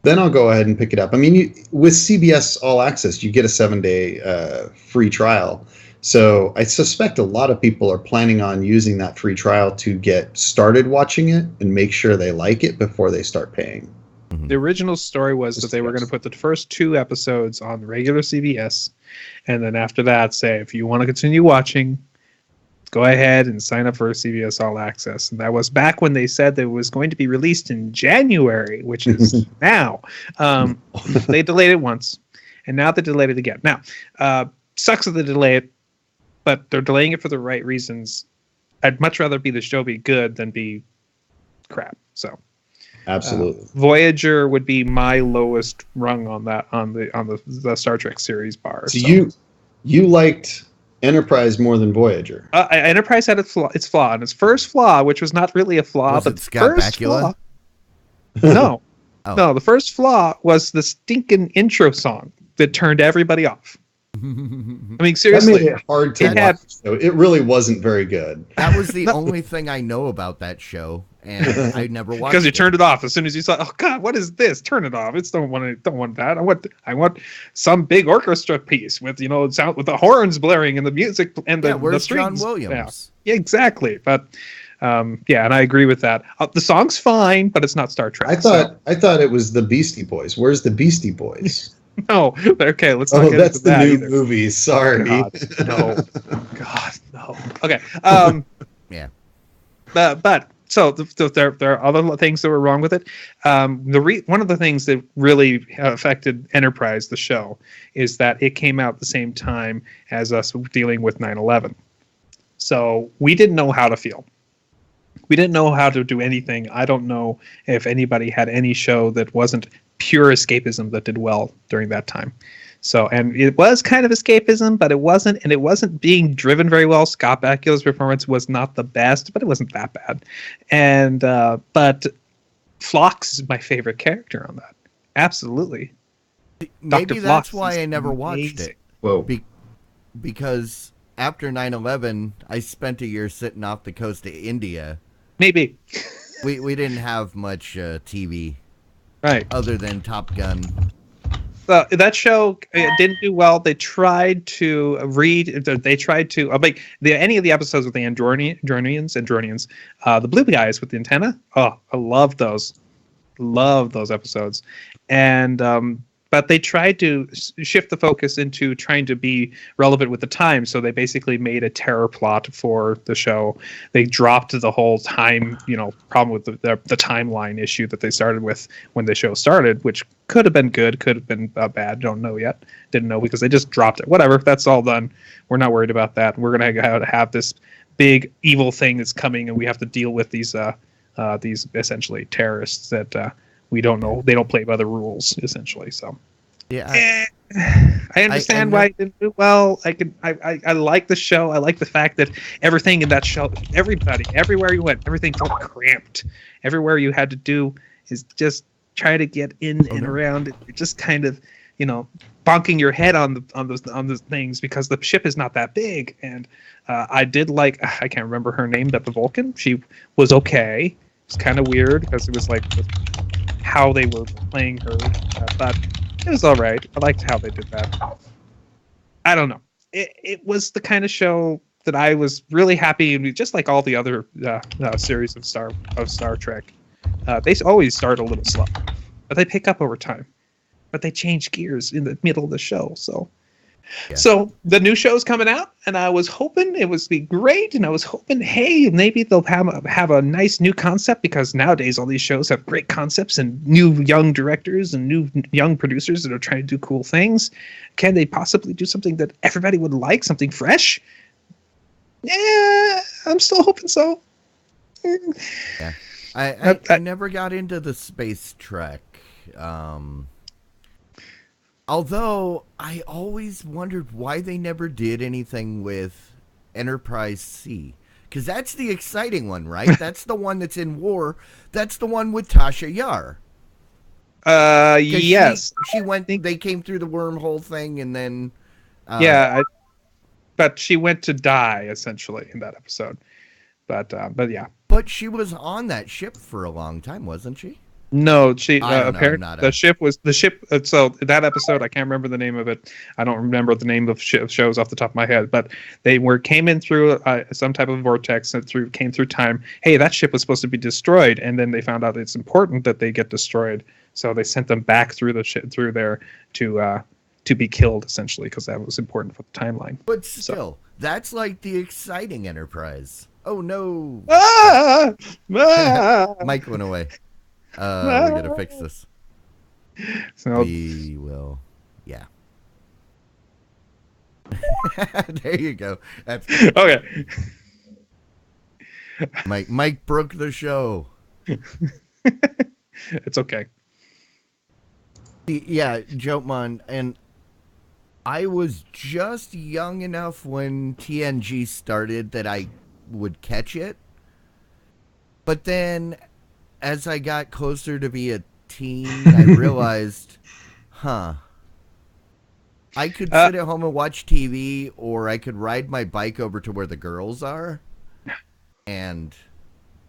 I'll go ahead and pick it up. I mean, with CBS All Access, you get a 7-day free trial. So I suspect a lot of people are planning on using that free trial to get started watching it and make sure they like it before they start paying. The original story was that they were going to put the first 2 episodes on regular CBS, and then after that, say, if you want to continue watching, go ahead and sign up for CBS All Access. And that was back when they said that it was going to be released in January, which is now. They delayed it once, and now they delayed it again. Now, sucks that they delay it, but they're delaying it for the right reasons. I'd much rather the show be good than be crap. So, absolutely, Voyager would be my lowest rung on that on the Star Trek series bar. So you liked Enterprise more than Voyager. Enterprise had its flaw, and its first flaw, which was not really a flaw, Was but it the Scott first Bakula? flaw. No, Oh. no, the first flaw was the stinking intro song that turned everybody off. I mean, That seriously, made it hard to It watch. had- So it really wasn't very good. That was the only thing I know about that show, and I never watched because you it. turned it off as soon as you saw. Oh God, what is this? Turn it off. It's don't want that. I want some big orchestra piece with sound with the horns blaring and the music and the where's the John strings. Williams? Yeah, exactly. But and I agree with that. The song's fine, but it's not Star Trek. I thought it was the Beastie Boys. Where's the Beastie Boys? No, okay, let's not Oh, get that's into the that new either. movie. Sorry. God, no. God, no. Okay. Yeah. But so there are other things that were wrong with it. One of the things that really affected Enterprise, the show, is that it came out at the same time as us dealing with 9/11. So we didn't know how to feel. We didn't know how to do anything. I don't know if anybody had any show that wasn't pure escapism that did well during that time. So, and it was kind of escapism, but it wasn't being driven very well. Scott Bakula's performance was not the best, but it wasn't that bad. And, but Phlox is my favorite character on that. Absolutely. Maybe Dr. that's Phlox why is I never watched amazing. it. Whoa. Because after 9/11, I spent a year sitting off the coast of India. Maybe. We didn't have much TV Right. other than Top Gun. That show didn't do well. They tried to make any of the episodes with the Andronians, the blue guys with the antenna. Oh, I love those episodes. And but they tried to shift the focus into trying to be relevant with the time. So they basically made a terror plot for the show. They dropped the whole time, problem with the timeline issue that they started with when the show started, which could have been good, could have been bad. Don't know yet. Didn't know because they just dropped it. Whatever. That's all done. We're not worried about that. We're going to have this big evil thing that's coming, and we have to deal with these essentially terrorists that we don't know. They don't play by the rules, essentially. So, Yeah, I understand why it didn't do well. I like the show. I like the fact that everything in that show, everywhere you went, everything felt cramped. Everywhere you had to do is just try to get in and around. You're just kind of, bonking your head on those things because the ship is not that big. And I did like, I can't remember her name, but the Vulcan, she was okay. It's kind of weird because it was like how they were playing her, but it was all right. I liked how they did that. I don't know. It was the kind of show that I was really happy, just like all the other series of Star Trek. They always start a little slow, but they pick up over time. But they change gears in the middle of the show. So Yeah. So the new show's coming out, and I was hoping it would be great, and I was hoping, hey, maybe they'll have a nice new concept, because nowadays all these shows have great concepts and new young directors and new young producers that are trying to do cool things. Can they possibly do something that everybody would like, something fresh? Yeah, I'm still hoping so. Yeah. I never got into the space trek. Although I always wondered why they never did anything with Enterprise C. Because that's the exciting one, right? That's the one that's in war. That's the one with Tasha Yar. Yes. She went. They came through the wormhole thing, and then. But she went to die essentially in that episode. But yeah. But she was on that ship for a long time, wasn't she? No, she apparently the ship. So that episode, I can't remember the name of it. I don't remember the name of shows off the top of my head. But they came in through some type of vortex and came through time. Hey, that ship was supposed to be destroyed, and then they found out it's important that they get destroyed. So they sent them back through the ship through there to be killed essentially, because that was important for the timeline. But still, that's like the exciting Enterprise. Oh no! Mike went away. We gotta fix this. So we will. Yeah. There you go. That's okay. Mike broke the show. It's okay. Yeah, Jotman, and I was just young enough when TNG started that I would catch it. But then as I got closer to be a teen, I realized, I could sit at home and watch TV, or I could ride my bike over to where the girls are. And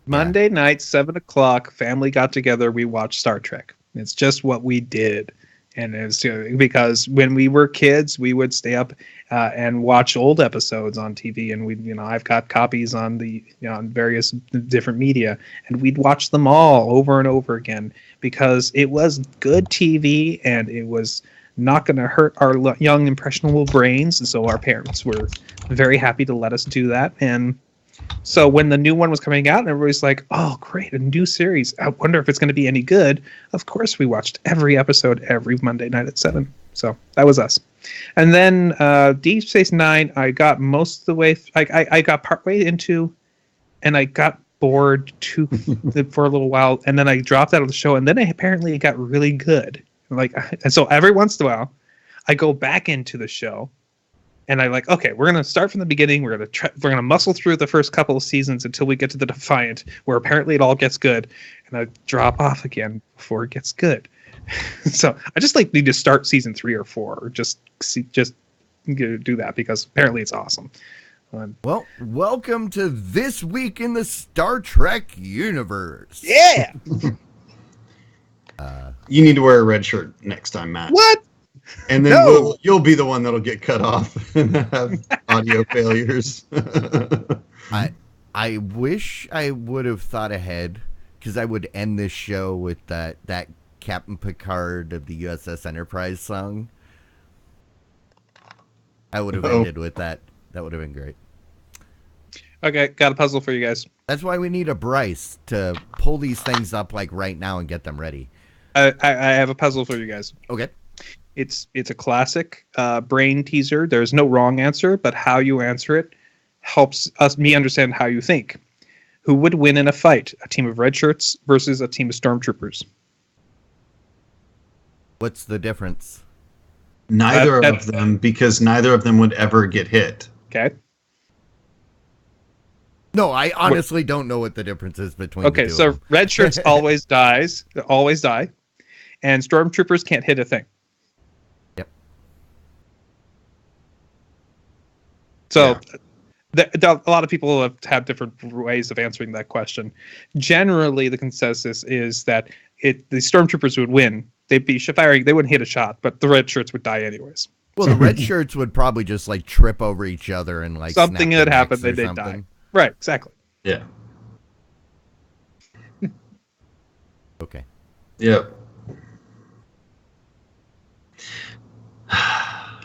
Monday night, 7:00, family got together. We watched Star Trek. It's just what we did. And it's because when we were kids, we would stay up and watch old episodes on TV, and I've got copies on on various different media, and we'd watch them all over and over again because it was good TV and it was not going to hurt our young impressionable brains. And so our parents were very happy to let us do that. And so when the new one was coming out, and everybody's like, "Oh, great, a new series! I wonder if it's going to be any good." Of course, we watched every episode every Monday night at 7. So that was us. And then Deep Space Nine, I got most of the way. I got partway into, and I got bored for a little while, and then I dropped out of the show. And then apparently it got really good. And so every once in a while, I go back into the show. And I'm like, okay, we're gonna start from the beginning. We're gonna muscle through the first couple of seasons until we get to the Defiant, where apparently it all gets good, and I drop off again before it gets good. So I just need to start season 3 or 4, or just do that because apparently it's awesome. Well, welcome to This Week in the Star Trek Universe. Yeah. You need to wear a red shirt next time, Matt. What? And then you'll be the one that'll get cut off and have audio failures. I wish I would have thought ahead, because I would end this show with that Captain Picard of the USS Enterprise song. I would have ended with that. That would have been great. Okay, got a puzzle for you guys. That's why we need a Bryce to pull these things up right now and get them ready. I have a puzzle for you guys. Okay. It's a classic brain teaser. There's no wrong answer, but how you answer it helps me understand how you think. Who would win in a fight? A team of red shirts versus a team of stormtroopers? What's the difference? Neither of them, because neither of them would ever get hit. Okay. No, I honestly don't know what the difference is between the two. Okay, so red shirts always die, and stormtroopers can't hit a thing. So a lot of people have had different ways of answering that question. Generally, the consensus is that the stormtroopers would win. They'd be firing. They wouldn't hit a shot, but the red shirts would die anyways. Well, the red shirts would probably just trip over each other and something would happen. They'd die. Right, exactly. Yeah. Okay. Yep.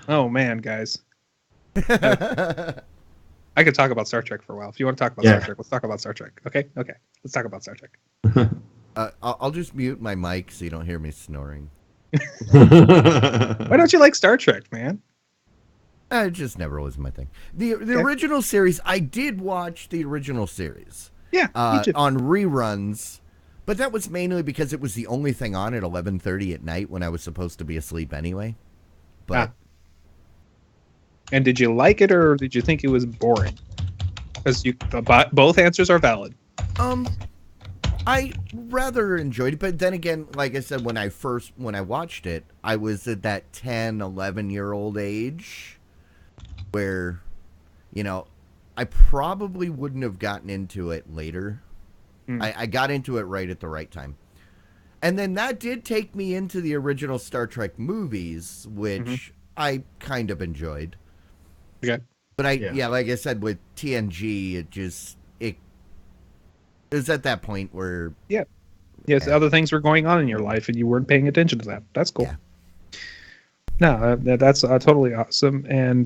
Oh man, guys. Uh, I could talk about Star Trek for a while. If you want to talk about Star Trek, let's talk about Star Trek. Okay? Okay. Let's talk about Star Trek. I'll just mute my mic so you don't hear me snoring. Why don't you like Star Trek, man? It just never was my thing. The original series, I did watch the original series. Yeah, on reruns, but that was mainly because it was the only thing on at 11:30 at night when I was supposed to be asleep anyway. But and did you like it or did you think it was boring? Because both answers are valid. I rather enjoyed it, but then again, like I said, when I watched it, I was at that 10, 11-year-old age where, I probably wouldn't have gotten into it later. I got into it right at the right time. And then that did take me into the original Star Trek movies, which I kind of enjoyed. Okay. But like I said, with TNG, it was at that point where... Yes, other things were going on in your life and you weren't paying attention to that. That's cool. Yeah. No, that's totally awesome. And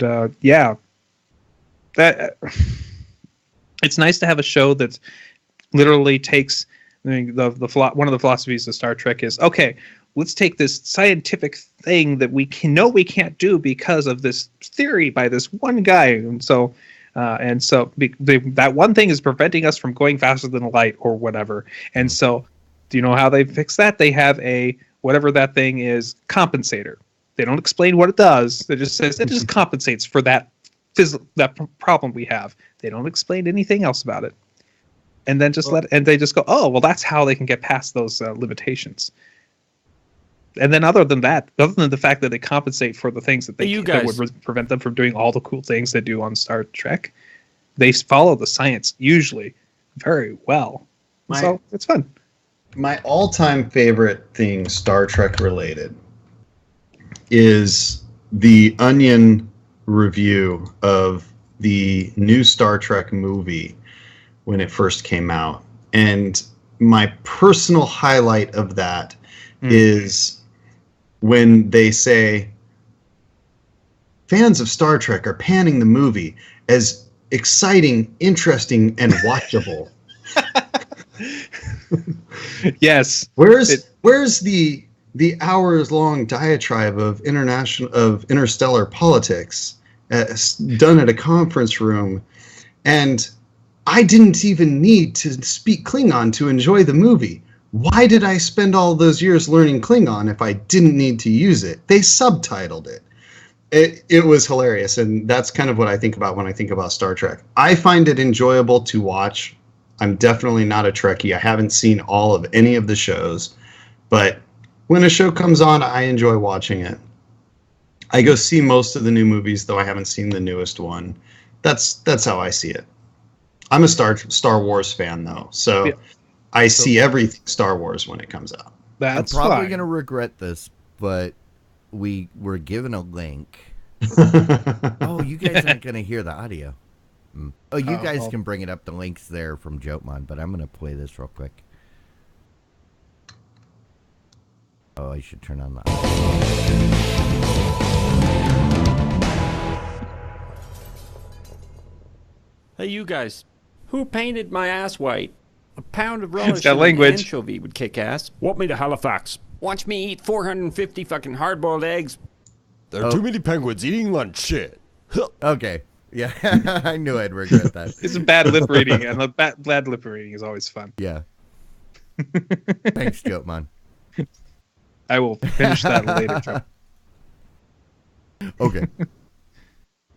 that it's nice to have a show that literally takes one of the philosophies of Star Trek is, okay, let's take this scientific thing that we can't do because of this theory by this one guy, and so that one thing is preventing us from going faster than light or whatever. And so, do you know how they fix that? They have a whatever that thing is compensator. They don't explain what it does. It just says it just compensates for that problem we have. They don't explain anything else about it, and then they just go, oh well, that's how they can get past those limitations. And then other than the fact that they compensate for the things that that would prevent them from doing all the cool things they do on Star Trek, they follow the science usually very well. So it's fun. My all-time favorite thing Star Trek related is the Onion review of the new Star Trek movie when it first came out. And my personal highlight of that is when they say fans of Star Trek are panning the movie as exciting, interesting, and watchable. Yes. Where's the hours-long diatribe of interstellar politics done at a conference room? And I didn't even need to speak Klingon to enjoy the movie. Why did I spend all those years learning Klingon if I didn't need to use it? They subtitled it. It was hilarious, and that's kind of what I think about when I think about Star Trek. I find it enjoyable to watch. I'm definitely not a Trekkie. I haven't seen all of any of the shows, but when a show comes on, I enjoy watching it. I go see most of the new movies, though I haven't seen the newest one. That's how I see it. I'm a Star Wars fan, though, so I see everything Star Wars when it comes out. That's I'm probably going to regret this, but we were given a link. Oh, you guys aren't going to hear the audio. Oh, you guys can bring it up. The link's there from Jotman, but I'm going to play this real quick. Oh, I should turn on the Hey, you guys. Who painted my ass white? A pound of relish got and language. an anchovy would kick ass. Want me to Halifax? Watch me eat 450 fucking hard-boiled eggs. There are too many penguins eating lunch. Shit. Okay. Yeah, I knew I'd regret that. It's a bad lip reading, and bad lip reading is always fun. Yeah. Thanks, Jotman. I will finish that later, Joe. Okay.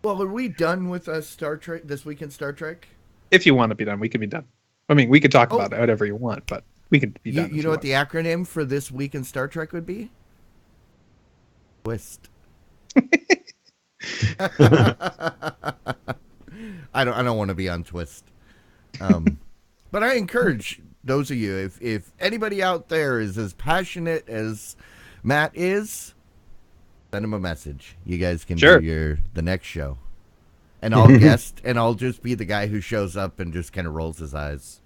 Well, are we done with Star Trek this week in Star Trek? If you want to be done, we can be done. I mean, we could talk about it whatever you want, but we could be done. You know what the acronym for this week in Star Trek would be? Twist. I don't want to be on Twist. But I encourage those of you, if anybody out there is as passionate as Matt is, send him a message. You guys can do the next show. And I'll guest, and I'll just be the guy who shows up and just kind of rolls his eyes.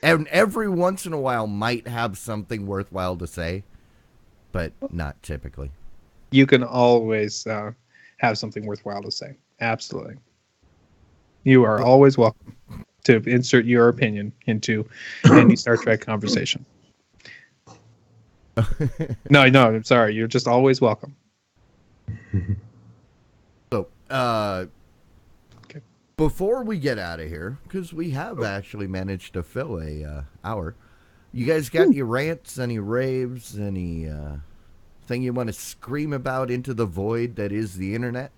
And every once in a while might have something worthwhile to say, but not typically. you can always have something worthwhile to say. Absolutely. You are always welcome to insert your opinion into any Star Trek conversation. No, I'm sorry. You're just always welcome. So, before we get out of here, because we have actually managed to fill a hour, you guys got any rants, any raves, any thing you want to scream about into the void that is the internet?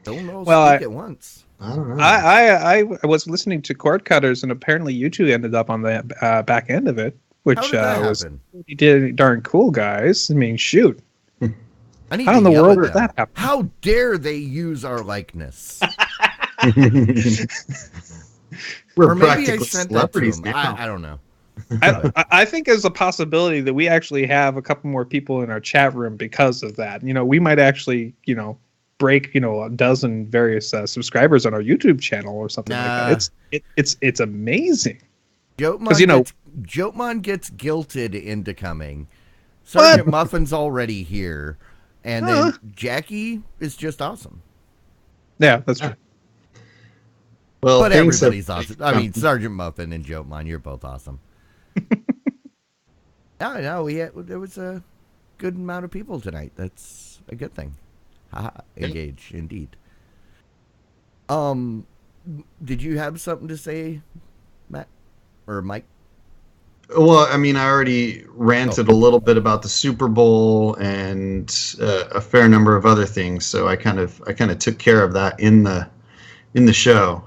Don't know. Well, speak at once. I don't know. I was listening to Cord Cutters, and apparently you two ended up on the back end of it, which How did that was happen? pretty darn cool, guys. I mean, shoot. I need How to in the yell world at did them. that happen? How dare they use our likeness? We're Or maybe I practically sent that to celebrities them. now. I don't know. I think there's a possibility that we actually have a couple more people in our chat room because of that. We might actually, break, a dozen various subscribers on our YouTube channel or something like that. It's amazing. Jotman gets guilted into coming. Sergeant Muffin's already here. And then Jackie is just awesome. Yeah, that's true. Well, But things everybody's have- awesome. I mean, Sergeant Muffin and Jotman, you're both awesome. No, there was a good amount of people tonight. That's a good thing. Engage, indeed. Did you have something to say, Matt? Or Mike? Well, I mean, I already ranted a little bit about the Super Bowl and a fair number of other things, so I kind of took care of that in the show.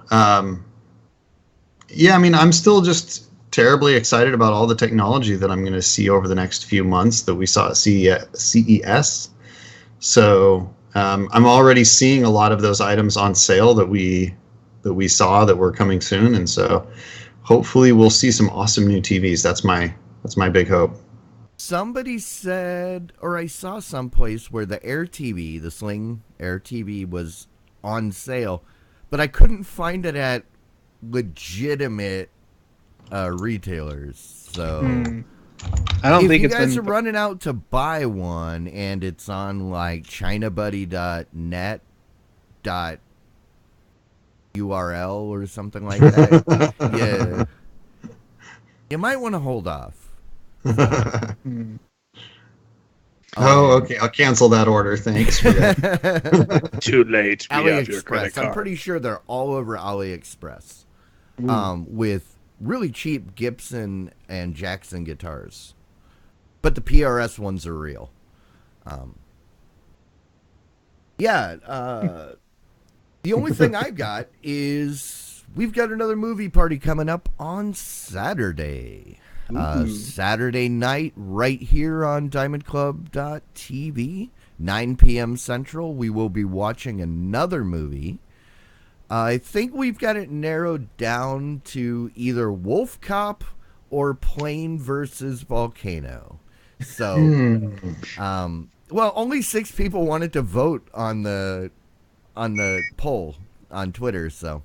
Yeah, I mean, I'm still just terribly excited about all the technology that I'm going to see over the next few months that we saw at CES. So I'm already seeing a lot of those items on sale that we saw that were coming soon, and so hopefully we'll see some awesome new TVs. That's my big hope. Somebody said, or I saw someplace where the Air TV, the Sling Air TV, was on sale, but I couldn't find it at legitimate retailers. So I don't if think you it's guys been. are running out to buy one and it's on like ChinaBuddy.net URL or something like that, yeah, you might want to hold off. Oh, okay. I'll cancel that order. Thanks for that. Too late. AliExpress. I'm pretty sure they're all over AliExpress. With really cheap Gibson and Jackson guitars. But the PRS ones are real. The only thing I've got is we've got another movie party coming up on Saturday. Saturday night, right here on DiamondClub.tv, 9 p.m. Central. We will be watching another movie. I think we've got it narrowed down to either Wolf Cop or Plane versus Volcano. So, well, only 6 people wanted to vote on the poll on Twitter. So,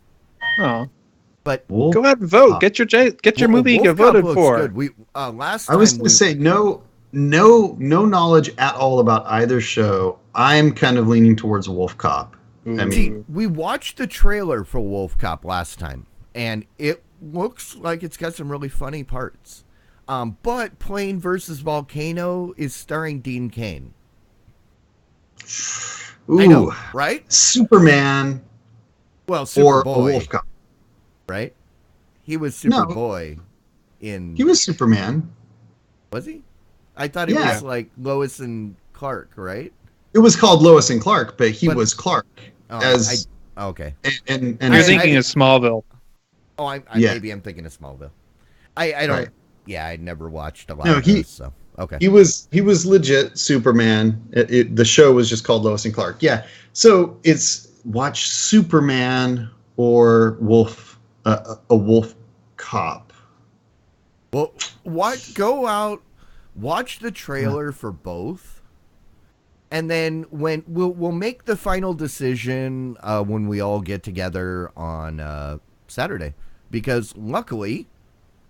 but go ahead and vote. Get your movie Wolf Cop voted looks for. good. We last time I was going to say no knowledge at all about either show. I'm kind of leaning towards Wolf Cop. I mean, we watched the trailer for Wolf Cop last time, and it looks like it's got some really funny parts. But Plane versus Volcano is starring Dean Cain. ooh, I know, right? Superman Well, or Superboy, a Wolf Cop. right? He was No. Superboy in. He was Superman. Was he? I thought he Yeah. was like Lois and Clark, right? It was called Lois and Clark, but he But- was Clark. Okay. And You're thinking of Smallville. Yeah. Maybe I'm thinking of Smallville. I don't. Right. Yeah, I never watched a lot No, of he- those, so okay. he was legit Superman. The show was just called Lois and Clark. Yeah. So it's watch Superman or Wolf, a Wolf Cop. Well, go out, watch the trailer for both, and then when we'll make the final decision when we all get together on Saturday, because luckily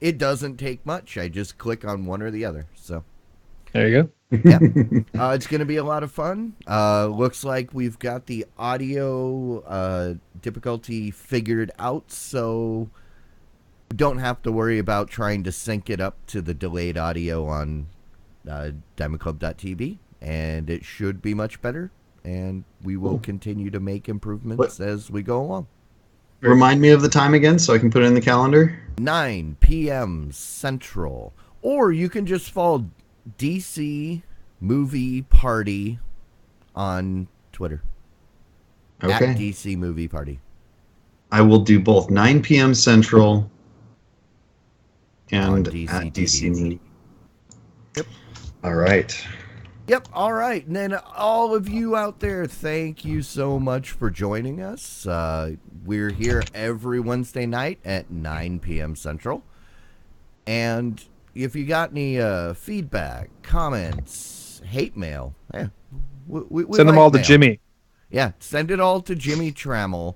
it doesn't take much. I just click on one or the other. So There you go. yeah, it's going to be a lot of fun. Looks like we've got the audio difficulty figured out, so we don't have to worry about trying to sync it up to the delayed audio on diamondclub.tv, and it should be much better, and we will continue to make improvements as we go along. Remind me of the time again so I can put it in the calendar. 9 p.m. Central. Or you can just follow DC Movie Party on Twitter. Okay. At DC Movie Party. I will do both 9 p.m. Central and On DC at DC TV. Media. Yep. All right. Yep, all right. And then all of you out there, thank you so much for joining us. We're here every Wednesday night at 9 p.m. Central. And if you got any feedback, comments, hate mail, we Send them like all to mail. Jimmy. Yeah, send it all to Jimmy Trammell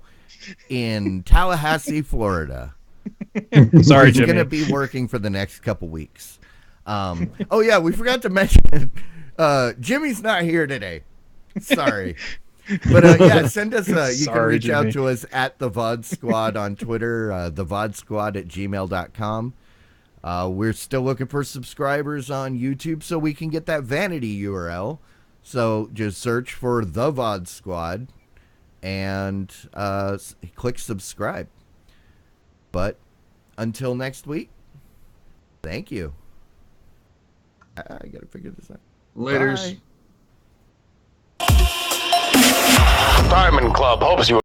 in Tallahassee, Florida. Sorry, He's Jimmy. going to be working for the next couple weeks. Oh, yeah, we forgot to mention Jimmy's not here today. Sorry. But yeah, send us, you can Sorry, reach out Jimmy. to us at the VOD Squad on Twitter, thevodsquad@gmail.com. We're still looking for subscribers on YouTube so we can get that vanity URL. So just search for the VOD Squad and click subscribe. But until next week, thank you. I gotta figure this out. Laters. Bye. Diamond Club hopes you